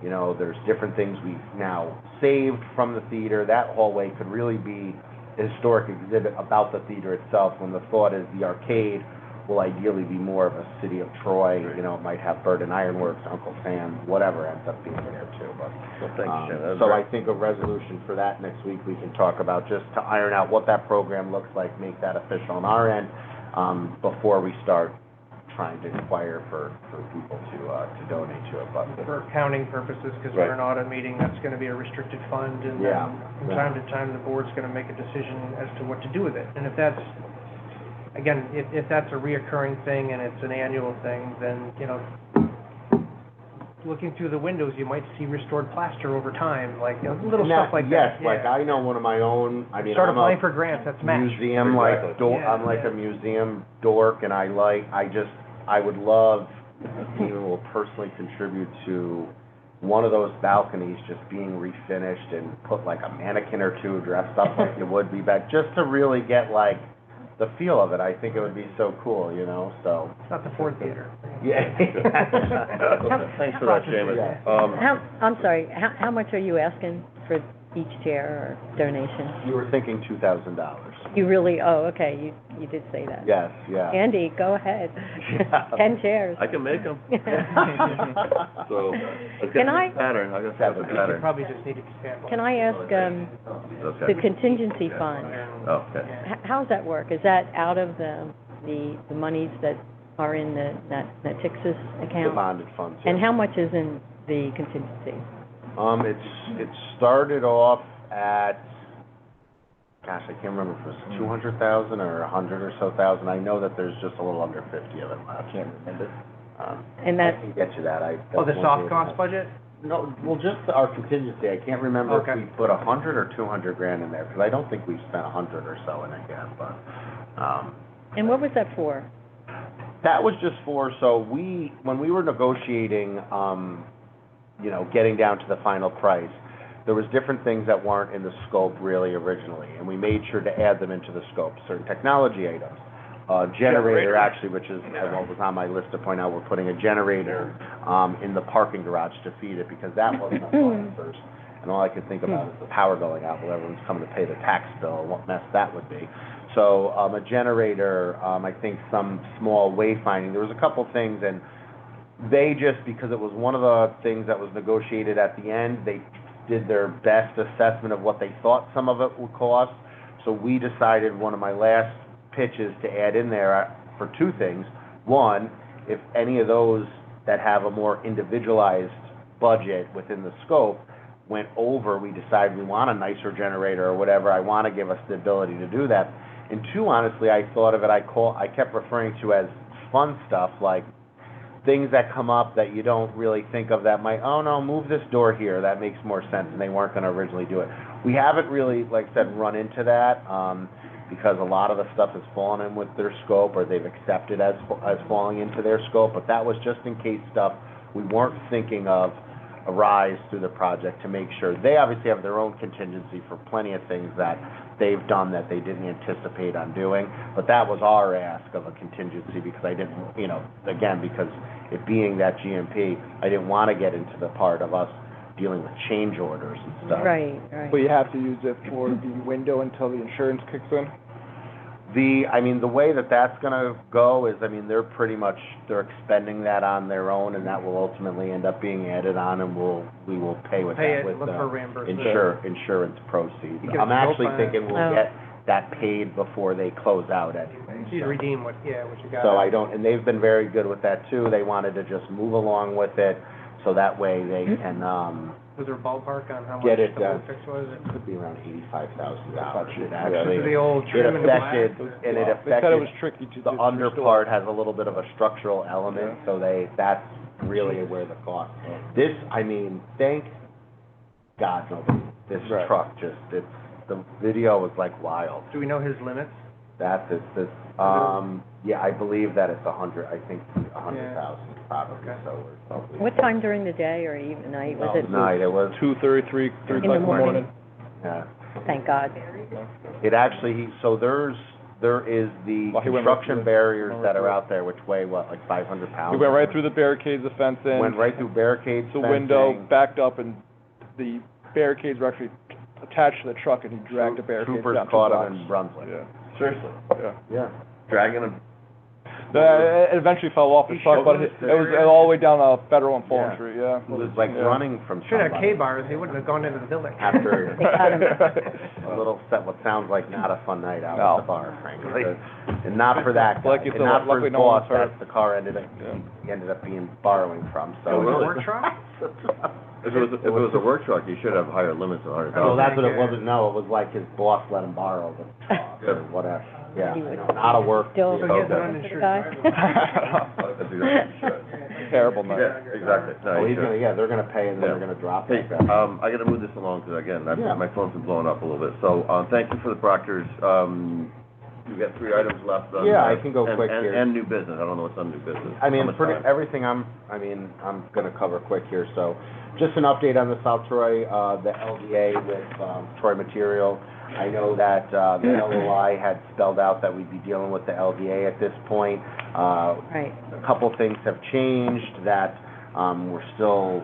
You know, there's different things we've now saved from the theater. That hallway could really be a historic exhibit about the theater itself, when the thought is the arcade will ideally be more of a City of Troy. You know, it might have Bird and Ironworks, Uncle Sam, whatever ends up being there too, but. Well, thanks, Jen. That's So I great. think a resolution for that next week we can talk about, just to iron out what that program looks like, make that official on our end, before we start trying to inquire for people to donate to it, but. for accounting purposes, because Right. we're an audit meeting, that's gonna be a restricted fund, and Yeah. then from time to time, the board's gonna make a decision as to what to do with it. And if that's, again, if that's a reoccurring thing and it's an annual thing, then, you know, looking through the windows, you might see restored plaster over time, like, you know, little stuff like that. Yes, like Yeah. I know one of my own, I mean, Start I'm applying a for grants, that's match. museum Exactly. I'm like Yeah. a museum dork, and I would love, even will personally contribute to one of those balconies just being refinished and put like a mannequin or two dressed up like you would be back, just to really get like the feel of it. I think it would be so cool, you know, so. It's not the Ford Theater. Yeah. Thanks for that, Seamus. Yeah. I'm sorry, how much are you asking for each chair or donation? You were thinking $2,000. You really, okay, you did say that. Yes, yeah. Andy, go ahead. Yeah. 10 chairs. I can make them. So, let's Can get I- the pattern, I gotta have the You pattern. probably just need to sample. Can I ask, Okay. the contingency fund, Okay. how's that work? Is that out of the monies that are in that Texas The account? bonded funds. And yeah. how much is in the contingency? It started off at, gosh, I can't remember if it was 200,000 or 100 or so thousand. I know that there's just a little under 50 of it left. I can't remember. And I that, can get you that. Oh, the soft cost budget? No, well, just our contingency. I can't remember if Okay. we put 100 or 200 grand in there, because I don't think we've spent 100 or so in it yet, but, and what was that for? that was just for, so when we were negotiating, you know, getting down to the final price, there was different things that weren't in the scope really originally, and we made sure to add them into the scope, certain technology items. Generator, actually, which is what was on my list to point out, we're putting a generator in the parking garage to feed it, because that wasn't a thought at first. And all I could think about is the power going out, while everyone's coming to pay the tax bill, and what mess that would be. So, a generator, I think some small wayfinding, there was a couple things, and they just, because it was one of the things that was negotiated at the end, they did their best assessment of what they thought some of it would cost. So we decided, one of my last pitches to add in there for two things. One, if any of those that have a more individualized budget within the scope went over, we decided we want a nicer generator or whatever, I want to give us the ability to do that. And two, honestly, I thought of it, I kept referring to as fun stuff, like things that come up that you don't really think of that might, oh no, move this door here, that makes more sense, and they weren't going to originally do it. We haven't really, like I said, run into that, because a lot of the stuff has fallen in with their scope, or they've accepted as falling into their scope, but that was just in case stuff we weren't thinking of arise through the project, to make sure. They obviously have their own contingency for plenty of things that they've done that they didn't anticipate on doing, but that was our ask of a contingency, because I didn't, again, because it being that GMP, I didn't want to get into the part of us dealing with change orders and stuff. Right. But you have to use it for the window until the insurance kicks in? The way that that's gonna go is, they're pretty much, they're expending that on their own, and that will ultimately end up being added on, and we will pay with Pay that, it, with look for reimbursement. insurance proceeds. You get I'm a actually scope on it. thinking we'll get that paid before they close out anyway. You redeem what you got. So and they've been very good with that too. They wanted to just move along with it, so that way they can, Was there a ballpark on how much get it the done. whole fix was? It could be around $85,000. It This actually, is the old it trim and affected, black. and it They said it was affected, tricky to the do. under part has a little bit of a structural element, so that's really where the cost. This, thank God, nobody, this Right. truck the video was like wild. Do we know his limits? I believe that it's 100,000 probably, Okay. so we're probably. What time during the day or even night? Was it? Night, it was, 2:30, 3 In o'clock the in the morning? morning. yeah. Thank God. It actually, there is the Well, he went right construction through barriers went that right are through out there, which weigh, like 500 pounds? We went right through the barricades, the fencing. Went right through barricades, The fencing. window, backed up, and the barricades were actually attached to the truck, and he dragged the barricades Troopers down 2 caught blocks. him in Brunswick. Yeah, Seriously, yeah. Yeah. dragging them, It eventually fell off the truck, but it was all the way down Federal and Fulton Yeah. Street, yeah. He was like Yeah. running from Should have somebody. K-bars, he wouldn't have gone into the building. After They got him. a little set, what sounds like not a fun night out No. at the bar, frankly. And not for that guy, Like you and said, not for luckily his no one boss was hurt. that the car ended up, Yeah. he ended up being borrowing from, so. It was a really? work truck? if it was a work truck, you should have higher limits of 100,000. Oh, that's what it Okay. wasn't, no, it was like his boss let him borrow the truck or whatever, yeah, He was not a work. Still. So he has an Okay. uninsured Guy? driver. That's exactly what you should. Terrible night. Yeah, exactly. No, Oh, you he's should. they're gonna pay and then Yeah. they're gonna drop Hey, it. back. I gotta move this along, because again, Yeah. my phone's been blowing up a little bit. So, thank you for the Proctors. We've got 3 items left on. Yeah, I can go and- quick and- here. And new business. I don't know what's on new business. How much time? Everything I'm gonna cover quick here, so, just an update on the South Troy, the LDA with, Troy Material. I know that, the LOI had spelled out that we'd be dealing with the LDA at this point. Right. A couple things have changed that, we're still,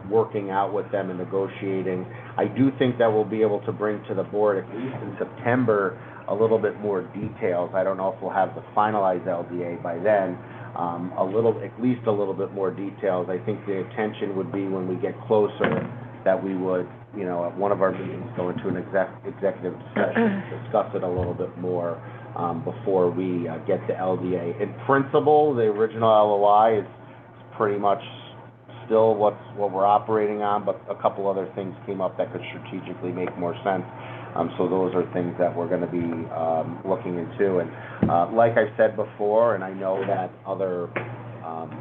working out with them and negotiating. I do think that we'll be able to bring to the board, at least in September, a little bit more details. I don't know if we'll have the finalized LDA by then, at least a little bit more details. I think the intention would be when we get closer, that we would, at one of our meetings, go into an executive session, discuss it a little bit more, before we, get the LDA. In principle, the original LOI is pretty much still what we're operating on, but a couple other things came up that could strategically make more sense. So those are things that we're gonna be, looking into. And, like I said before, and I know that other,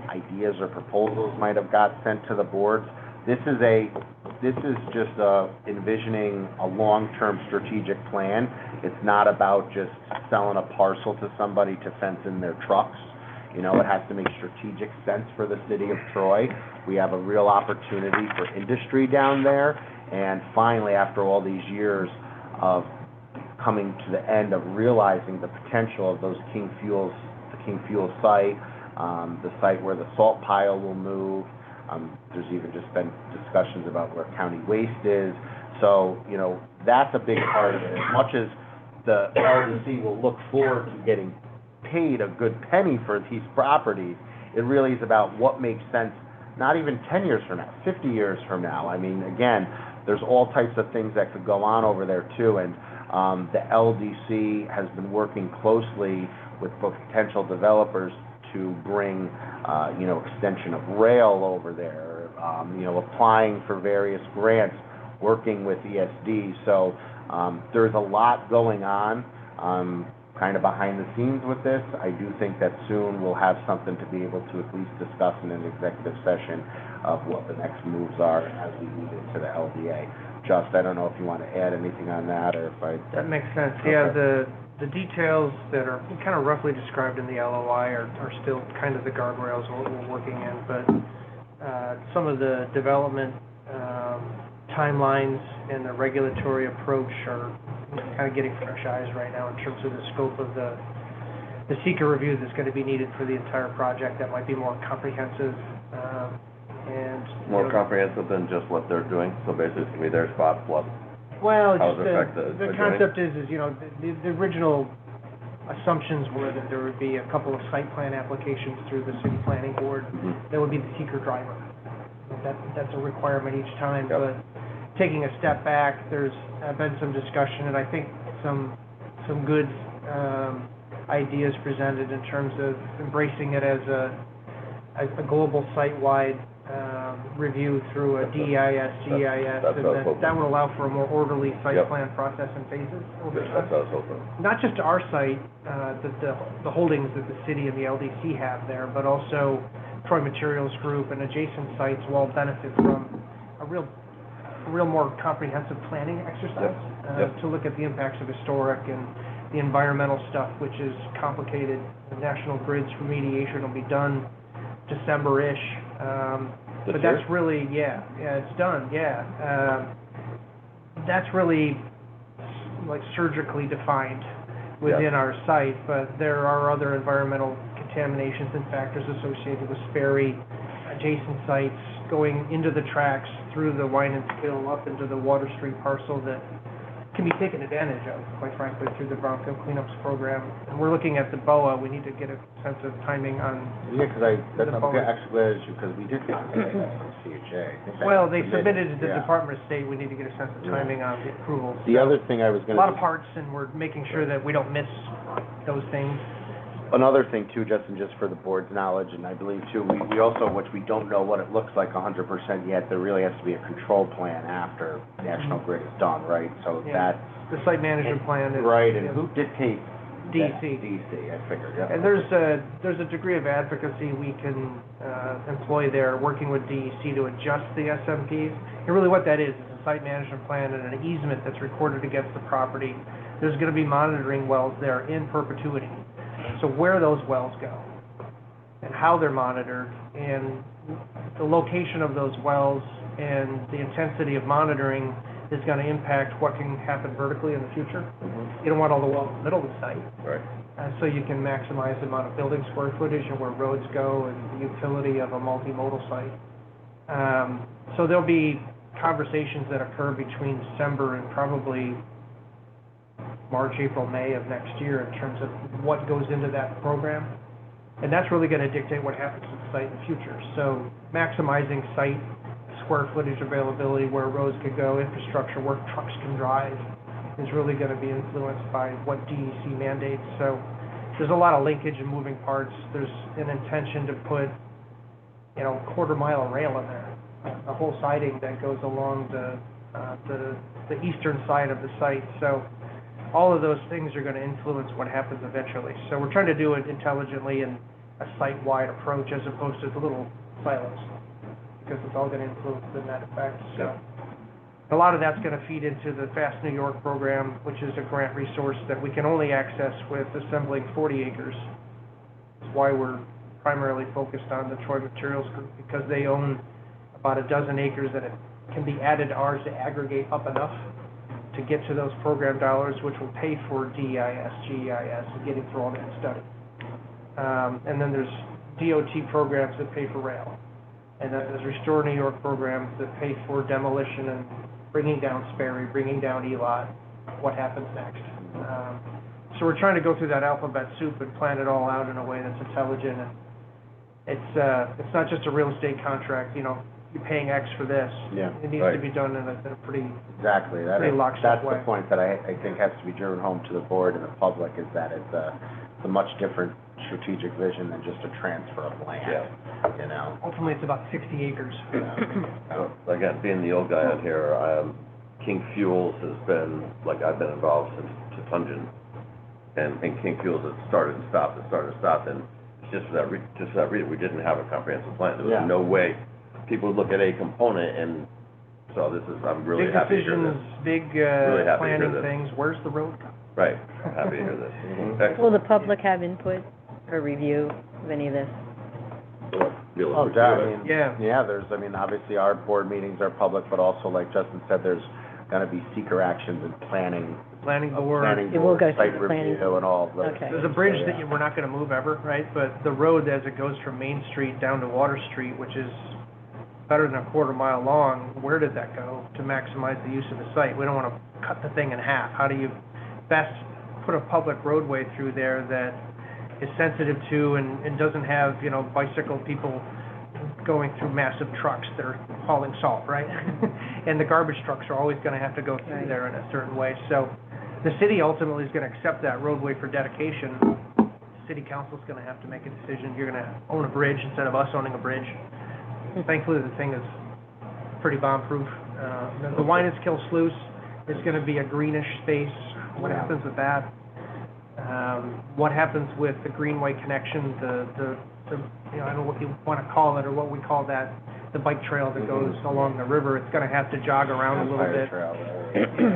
ideas or proposals might have got sent to the boards, this is just, envisioning a long-term strategic plan. It's not about just selling a parcel to somebody to fence in their trucks. It has to make strategic sense for the city of Troy. We have a real opportunity for industry down there, And finally, after all these years of coming to the end of realizing the potential of those the King Fuels site, the site where the salt pile will move, there's even just been discussions about where county waste is. So, you know, that's a big part of it. As much as the LDC will look forward to getting paid a good penny for these properties, it really is about what makes sense, not even 10 years from now, 50 years from now. I mean, again, there's all types of things that could go on over there too, and the LDC has been working closely with potential developers to bring, you know, extension of rail over there, you know, applying for various grants, working with ESD. So there's a lot going on kind of behind the scenes with this. I do think that soon we'll have something to be able to at least discuss in an executive session of what the next moves are as we move into the LDA. Just, I don't know if you want to add anything on that, or if I... That makes sense. Okay. Yeah, the details that are kind of roughly described in the LOI are still kind of the guardrails we're working in, but some of the development timelines and the regulatory approach are kind of getting fresh eyes right now in terms of the scope of the seeker review that's going to be needed for the entire project. That might be more comprehensive, and... More comprehensive than just what they're doing, so basically their spot plus. Well, How just does it affect the the concept is, you know, the original assumptions were that there would be a couple of site plan applications through the city planning board. Mhm. That would be the seeker driver. That's a requirement each time, Yep. but taking a step back, there's been some discussion, and I think some good ideas presented in terms of embracing it as a global site-wide review through a DEIS, GIS, That's and what I was hoping. that would allow for a more orderly site Yep. plan process and phases over That's time. what I was hoping. Not just our site, the holdings that the city and the LDC have there, but also Troy Materials Group and adjacent sites will all benefit from a real more comprehensive planning exercise Yep. to look at the impacts of historic and the environmental stuff, which is complicated. The National Grid's remediation will be done December-ish. This But year? that's really, yeah, it's done, yeah. That's really like surgically defined within our site, but there are other environmental contaminations and factors associated with Sperry, adjacent sites, going into the tracks, through the wine and spill, up into the Water Street parcel that can be taken advantage of, quite frankly, through the brownfield cleanups program. And we're looking at the BOA. We need to get a sense of timing on, Yeah, because I'm The bonus. actually glad that because we did contact that from CHA. I think that well, was they submitted it to the yeah. Department of State. We need to get a sense of timing on the approvals. The other thing I was A going lot to... of parts, and we're making sure that we don't miss those things. Another thing too, Justin, just for the board's knowledge, and I believe too, we also, which we don't know what it looks like 100% yet, there really has to be a control plan after National Grid is done, right? So Yeah. that... The site management plan is. Right, and who dictates? that? DC. DC, I figured, yeah. And there's a degree of advocacy we can employ there, working with DEC to adjust the SMPs. And really what that is a site management plan and an easement that's recorded against the property. There's gonna be monitoring wells there in perpetuity. So where those wells go, and how they're monitored, and the location of those wells, and the intensity of monitoring is gonna impact what can happen vertically in the future. Mhm. You don't want all the wells in the middle of the site. Right. So you can maximize the amount of building square footage and where roads go and the utility of a multimodal site. So there'll be conversations that occur between December and probably March, April, May of next year in terms of what goes into that program. And that's really gonna dictate what happens to the site in the future. So maximizing site square footage availability, where roads could go, infrastructure, where trucks can drive, is really gonna be influenced by what DEC mandates. So there's a lot of linkage and moving parts. There's an intention to put, you know, quarter-mile of rail in there, a whole siding that goes along the eastern side of the site. So all of those things are gonna influence what happens eventually. So we're trying to do it intelligently and a site-wide approach as opposed to the little silos, because it's all gonna influence the net effect. So a lot of that's gonna feed into the Fast New York program, which is a grant resource that we can only access with assembling 40 acres. That's why we're primarily focused on the Troy Materials Group, because they own about a dozen acres can be added to ours to aggregate up enough to get to those program dollars, which will pay for DEIS, GEIS, and getting through all that study. And then there's DOT programs that pay for rail. And then there's Restore New York programs that pay for demolition and bringing down Sperry, bringing down Elot, what happens next. So we're trying to go through that alphabet soup and plan it all out in a way that's intelligent. And it's not just a real estate contract, you know, you're paying X for this. Yeah. It needs to be done in a pretty, Exactly. pretty lockstep That's way. the point that I think has to be driven home to the board and the public, is that it's a much different strategic vision than just a transfer of land, you know? Ultimately, it's about 60 acres. So, again, being the old guy out here, King Fuels has been, like, I've been involved since Tupungen, and King Fuels has started and stopped, and it's just for that reason, we didn't have a comprehensive plan. There was Yeah. no way people would look at a component, and so this is, I'm really happy to hear this. Big decisions, big Really happy to hear planning this. things, where's the road go? Right, I'm happy to hear this. Mhm. Will Excellent. the public have input or review of any of this? Be able to Oh, review I it. mean, Yeah. I mean, obviously, our board meetings are public, but also, like Justin said, there's gonna be seeker actions and planning Planning board. planning It will board, go through site the planning review and all of those. Okay. There's a bridge that we're not gonna move ever, right? But the road as it goes from Main Street down to Water Street, which is better than a quarter mile long, where did that go to maximize the use of the site? We don't wanna cut the thing in half. How do you best put a public roadway through there that is sensitive to and doesn't have, you know, bicycle people going through massive trucks that are hauling salt, right? And the garbage trucks are always gonna have to go through Right. there in a certain way. So the city ultimately is gonna accept that roadway for dedication. City council's gonna have to make a decision. You're gonna own a bridge instead of us owning a bridge. Thankfully, the thing is pretty bomb-proof. The Winans-Kill Sluice is gonna be a greenish space. What happens with that? What happens with the Greenway connection, the you know, I don't know what you wanna call it, or what we call that, the bike trail that goes along the river. It's gonna have to jog around a little Fire bit. trail,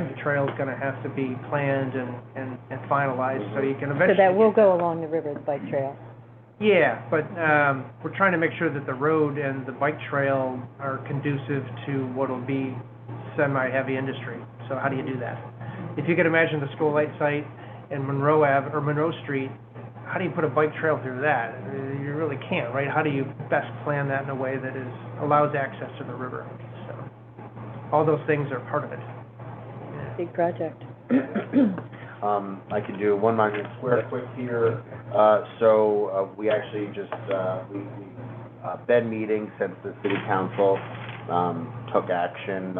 The trail's gonna have to be planned and finalized, so you can So eventually. that will go along the river, the bike trail? Yeah, but, we're trying to make sure that the road and the bike trail are conducive to what'll be semi-heavy industry. So how do you do that? If you could imagine the Scolite site in Monroe Ave, or Monroe Street, how do you put a bike trail through that? You really can't, right? How do you best plan that in a way that allows access to the river? So, all those things are part of it. Big project. I can do 1 Monument Square quick here. We actually just, been meeting since the city council, took action,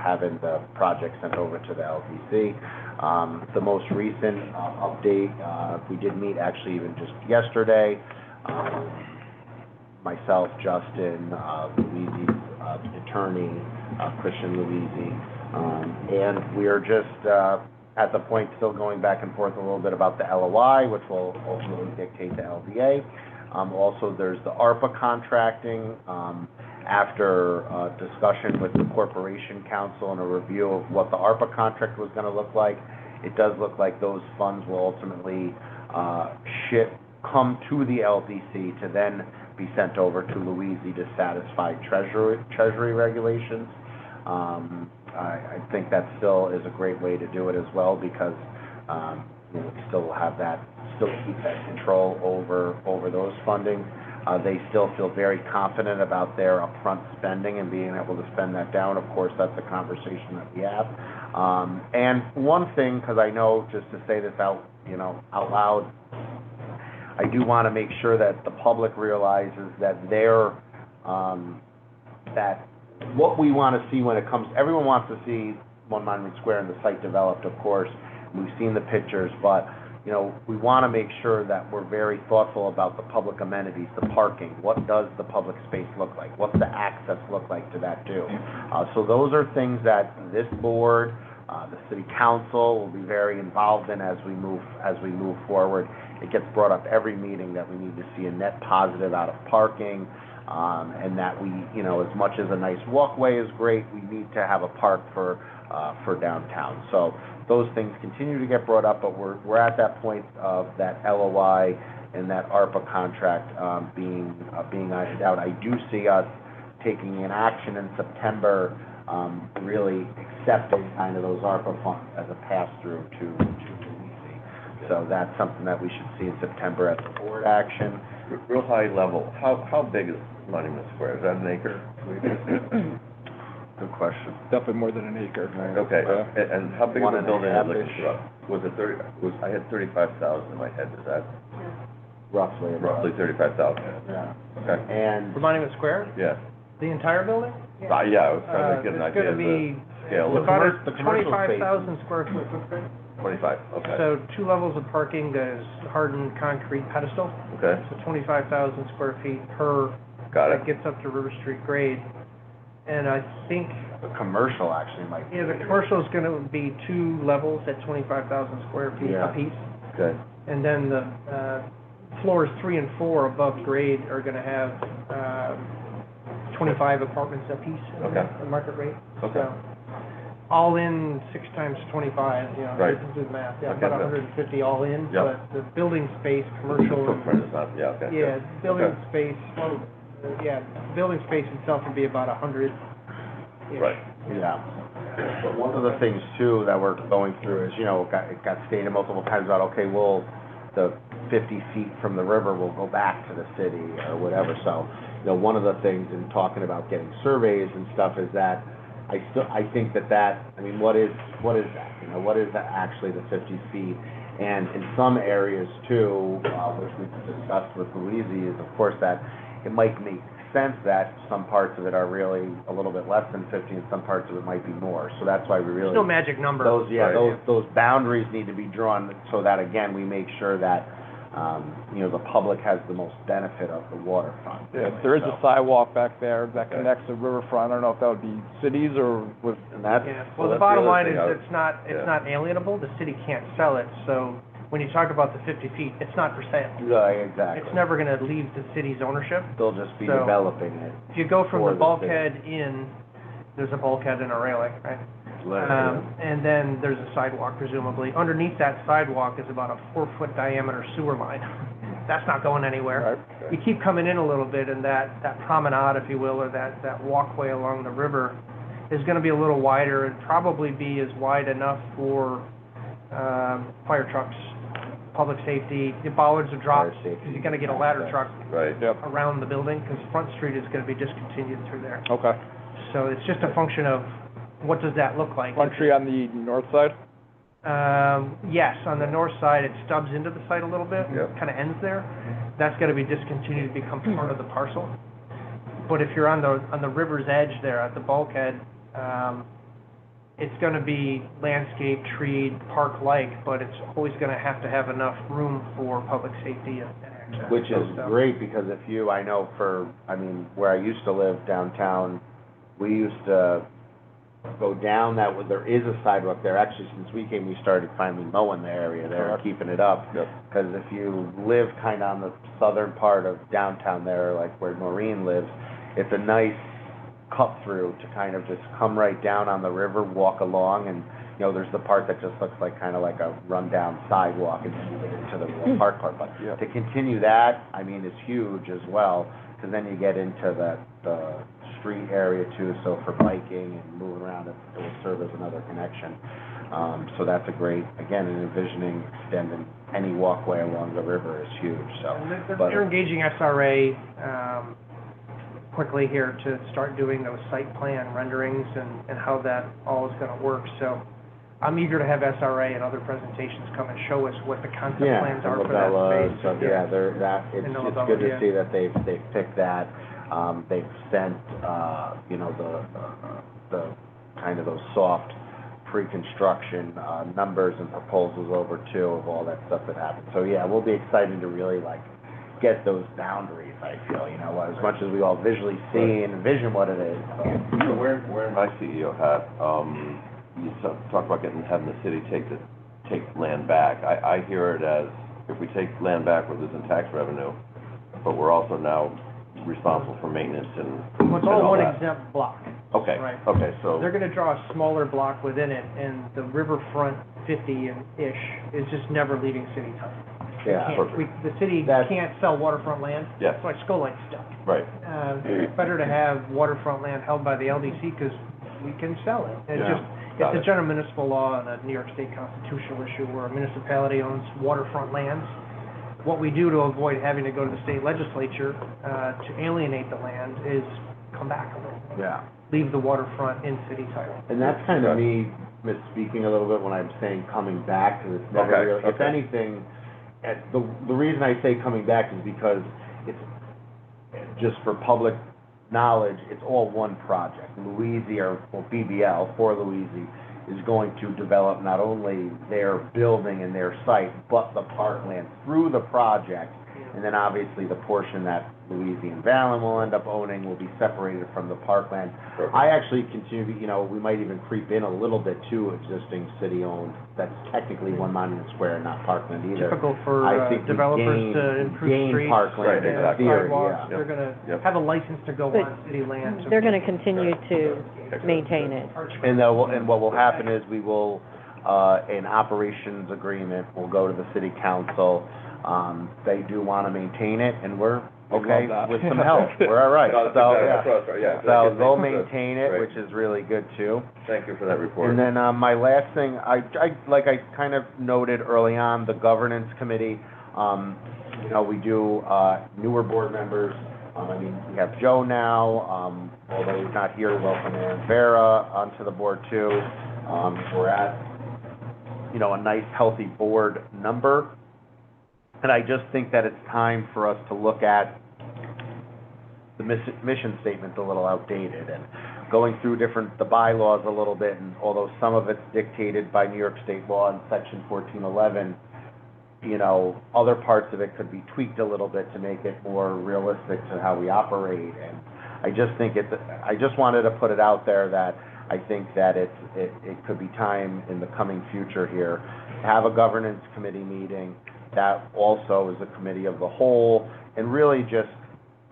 having the project sent over to the LDC. The most recent update, we did meet actually even just yesterday. Myself, Justin, Louise's attorney, Christian Louise, and we are just at the point still going back and forth a little bit about the LOI, which will ultimately dictate the LDA. Also, there's the ARPA contracting. After discussion with the Corporation Council and a review of what the ARPA contract was gonna look like, it does look like those funds will ultimately come to the LDC to then be sent over to Louise to satisfy treasury regulations. I think that still is a great way to do it as well, because we still have that, still keep that control over those funding. They still feel very confident about their upfront spending and being able to spend that down. Of course, that's a conversation that we have. And one thing, because I know, just to say this out loud, I do want to make sure that the public realizes that that what we want to see when it comes, everyone wants to see 1 Monument Square and the site developed, of course. We've seen the pictures, but we want to make sure that we're very thoughtful about the public amenities, the parking. What does the public space look like? What's the access look like to that too? So those are things that this board, the city council will be very involved in as we move forward. It gets brought up every meeting that we need to see a net positive out of parking, and that we, as much as a nice walkway is great, we need to have a park for downtown. So those things continue to get brought up, but we're at that point of that LOI and that ARPA contract being ironed out. I do see us taking an action in September, really accepting kind of those ARPA funds as a pass-through to LDC. So that's something that we should see in September at the board action. Real high level, how big is Monument Square? Is that an acre? Good question. Definitely more than an acre. Okay, and how big of a building is it? 1.5-ish. Was it I had 35,000 in my head, is that Roughly. roughly 35,000? Yeah. Okay, And For Monument Square, yeah. the entire building? Yeah, I was trying to get an idea of the scale It's of about the a commercial space. 25,000 square foot footprint. 25, okay. So 2 levels of parking, there's hardened concrete pedestal, Okay, so 25,000 square feet per, got that it. gets up to River Street grade. And I think, the commercial actually might be. yeah, the commercial is gonna be 2 levels at 25,000 square feet Yeah. apiece. Okay, And then the, floors 3 and 4 above grade are gonna have, 25 apartments apiece Okay. at market rate. Okay. So, all in 6 times 25, you know, Right. you can do the math, yeah, Okay. about 150 all in. Yep. But the building space, the commercial, footprint and, is not, yeah, okay. yeah, good. building Okay. space, well, yeah, building space itself would be about 100. Right. Yeah. But one of the things too that we're going through is, you know, it got stated multiple times about, okay, well, the 50 feet from the river will go back to the city or whatever. So, you know, one of the things in talking about getting surveys and stuff is that I think that, I mean, what is that? You know, what is that actually, the 50 feet? And in some areas too, which we've discussed with Louise, is of course that it might make sense that some parts of it are really a little bit less than 50 and some parts of it might be more. So that's why we really. There's no magic number. Those boundaries need to be drawn so that, again, we make sure that, you know, the public has the most benefit of the waterfront. Yeah, there is a sidewalk back there that Okay. connects the riverfront. I don't know if that would be cities or with, And that's, Yeah, Well, well, the that's the bottom other line thing is I was- it's yeah. not alienable, the city can't sell it, so when you talk about the 50 feet, it's not for sale. yeah, exactly. It's never gonna leave the city's ownership. They'll just be So- developing it. If you go from For the the bulkhead in, there's a bulkhead and a railing, right? And then there's a sidewalk presumably. Underneath that sidewalk is about a 4-foot diameter sewer line. That's not going anywhere. right? You keep coming in a little bit, and that promenade, if you will, or that walkway along the river is gonna be a little wider, and probably be as wide enough for, fire trucks, public safety, the bollards are dropped, Fire safety, because you're gonna get a ladder truck Right. Yep, around the building, because Front Street is gonna be discontinued through there. okay. So it's just a function of, what does that look like? Front tree on the north side? Yes, on the north side, it stubs into the site a little bit, Yep. kind of ends there. That's gonna be discontinued to become part of the parcel. But if you're on the river's edge there at the bulkhead, it's gonna be landscape, treed, park-like, but it's always gonna have to have enough room for public safety and access. Which is So- great, because I know where I used to live downtown, we used to go down there is a sidewalk there. Actually, since we came, we started finally mowing the area there and keeping it up. Yep. Because if you live kind of on the southern part of downtown there, like where Noreen lives, it's a nice cut through to kind of just come right down on the river, walk along, and, you know, there's the part that just looks like, kind of like a rundown sidewalk, and then you get into the real park part. But Yeah. to continue that, I mean, is huge as well, because then you get into the street area too, so for biking and moving around, it will serve as another connection. So that's a great, again, in envisioning extending any walkway along the river is huge, so. And but- they're engaging SRA, quickly here to start doing those site plan renderings and how that all is gonna work, so I'm eager to have SRA and other presentations come and show us what the concept Yeah, plans and are for that Labella, space. so, yeah, it's And good Labella, to yeah. see that they've picked that. They've sent, you know, the kind of those soft pre-construction, numbers and proposals over too, of all that stuff that happened. So, yeah, we'll be excited to really, like, get those boundaries, I feel, you know, as much as we all visually see and envision what it is. So wearing my CEO hat, you talk about having the city take land back. I hear it as, if we take land back, we're losing tax revenue, but we're also now responsible for maintenance and Well, it's and all one that. exempt block. Okay, Right. okay, so, They're gonna draw a smaller block within it, and the riverfront 50-ish is just never leaving city title. Yeah, The city That's- can't sell waterfront land, yeah, that's why Skolite's stuck. Right. It's better to have waterfront land held by the LDC, because we can sell it. It's Yeah. just, it's a general municipal law and a New York State constitutional issue where a municipality owns waterfront lands. What we do to avoid having to go to the state legislature, to alienate the land is come back a little. Yeah. Leave the waterfront in city title. And that's kind of me misspeaking a little bit when I'm saying coming back, because it's never Okay, really, if okay. anything, the reason I say coming back is because it's, just for public knowledge, it's all one project. Louisi, or BBL, for Louisi, is going to develop not only their building and their site, but the parkland through the project. And then obviously the portion that Louisi and Vallon will end up owning will be separated from the parkland. Perfect. I actually continue to, we might even creep in a little bit to existing city-owned, that's technically One Monument Square, not parkland either. Typical for I think we developers to improve gain streets, parkland Right, in exactly. theory, sidewalks. yeah. They're gonna Yep. have a license to go But on city land. so- They're gonna continue to maintain it. And what will happen is we will, an operations agreement will go to the city council. They do want to maintain it, and we're okay that. with some help. We're all right. No, that's So, exactly- yeah. that's what I was- yeah, So exactly. they'll maintain it, Great. which is really good too. Thank you for that report. And then, my last thing, like I kind of noted early on, the governance committee, we do, newer board members. We have Joe now, although he's not here, welcome Aaron Vera onto the board too. We're at, a nice, healthy board number. And I just think that it's time for us to look at the mission statement's a little outdated, and going through the bylaws a little bit, and although some of it's dictated by New York State law in section 1411, other parts of it could be tweaked a little bit to make it more realistic to how we operate. And I just think I just wanted to put it out there that I think that it could be time in the coming future here to have a governance committee meeting that also is a committee of the whole, and really just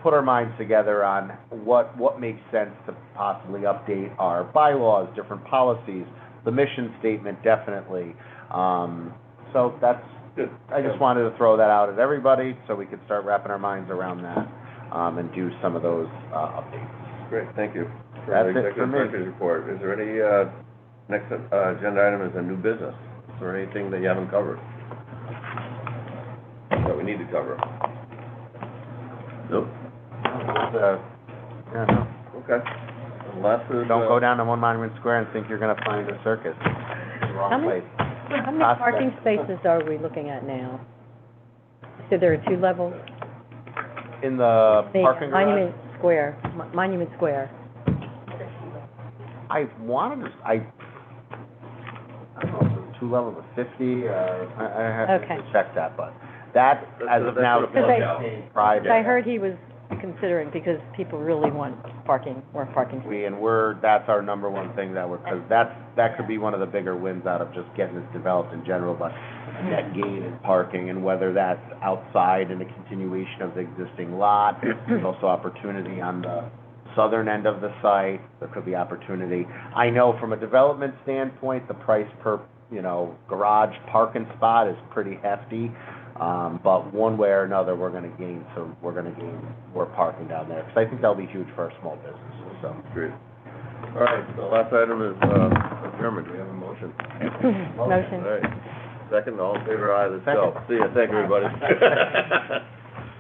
put our minds together on what makes sense to possibly update our bylaws, different policies, the mission statement definitely. So that's, Good. I just wanted to throw that out at everybody so we could start wrapping our minds around that, and do some of those updates. Great, thank you. That's the it for executive me. director's report. Is there any, next, agenda item is a new business? Is there anything that you haven't covered? That we need to cover? Nope. Yeah, no. Okay. Unless there's, Don't go down to One Monument Square and think you're gonna find a circus. It's the How wrong many- place. How many parking spaces are we looking at now? So there are 2 levels? In the The parking garage, Monument Square, Monument Square. I wanted to, I don't know if it was 2 levels of 50, I have Okay. to check that, but that, as of now, is That's what it maintained private. I heard he was considering, because people really want more parking. That's our number one thing because that could be one of the bigger wins out of just getting this developed in general, but net gain in parking, and whether that's outside in a continuation of the existing lot, there's also opportunity on the southern end of the site, there could be opportunity. I know from a development standpoint, the price per, garage parking spot is pretty hefty, but one way or another, we're gonna gain more parking down there, because I think that'll be huge for our small businesses, so. Great. All right, the last item is, adjournment. Do we have a motion? Motion. All right. Second, all in favor, aye, let's go. Second. See ya, thank you, everybody.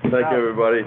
Thank you, everybody.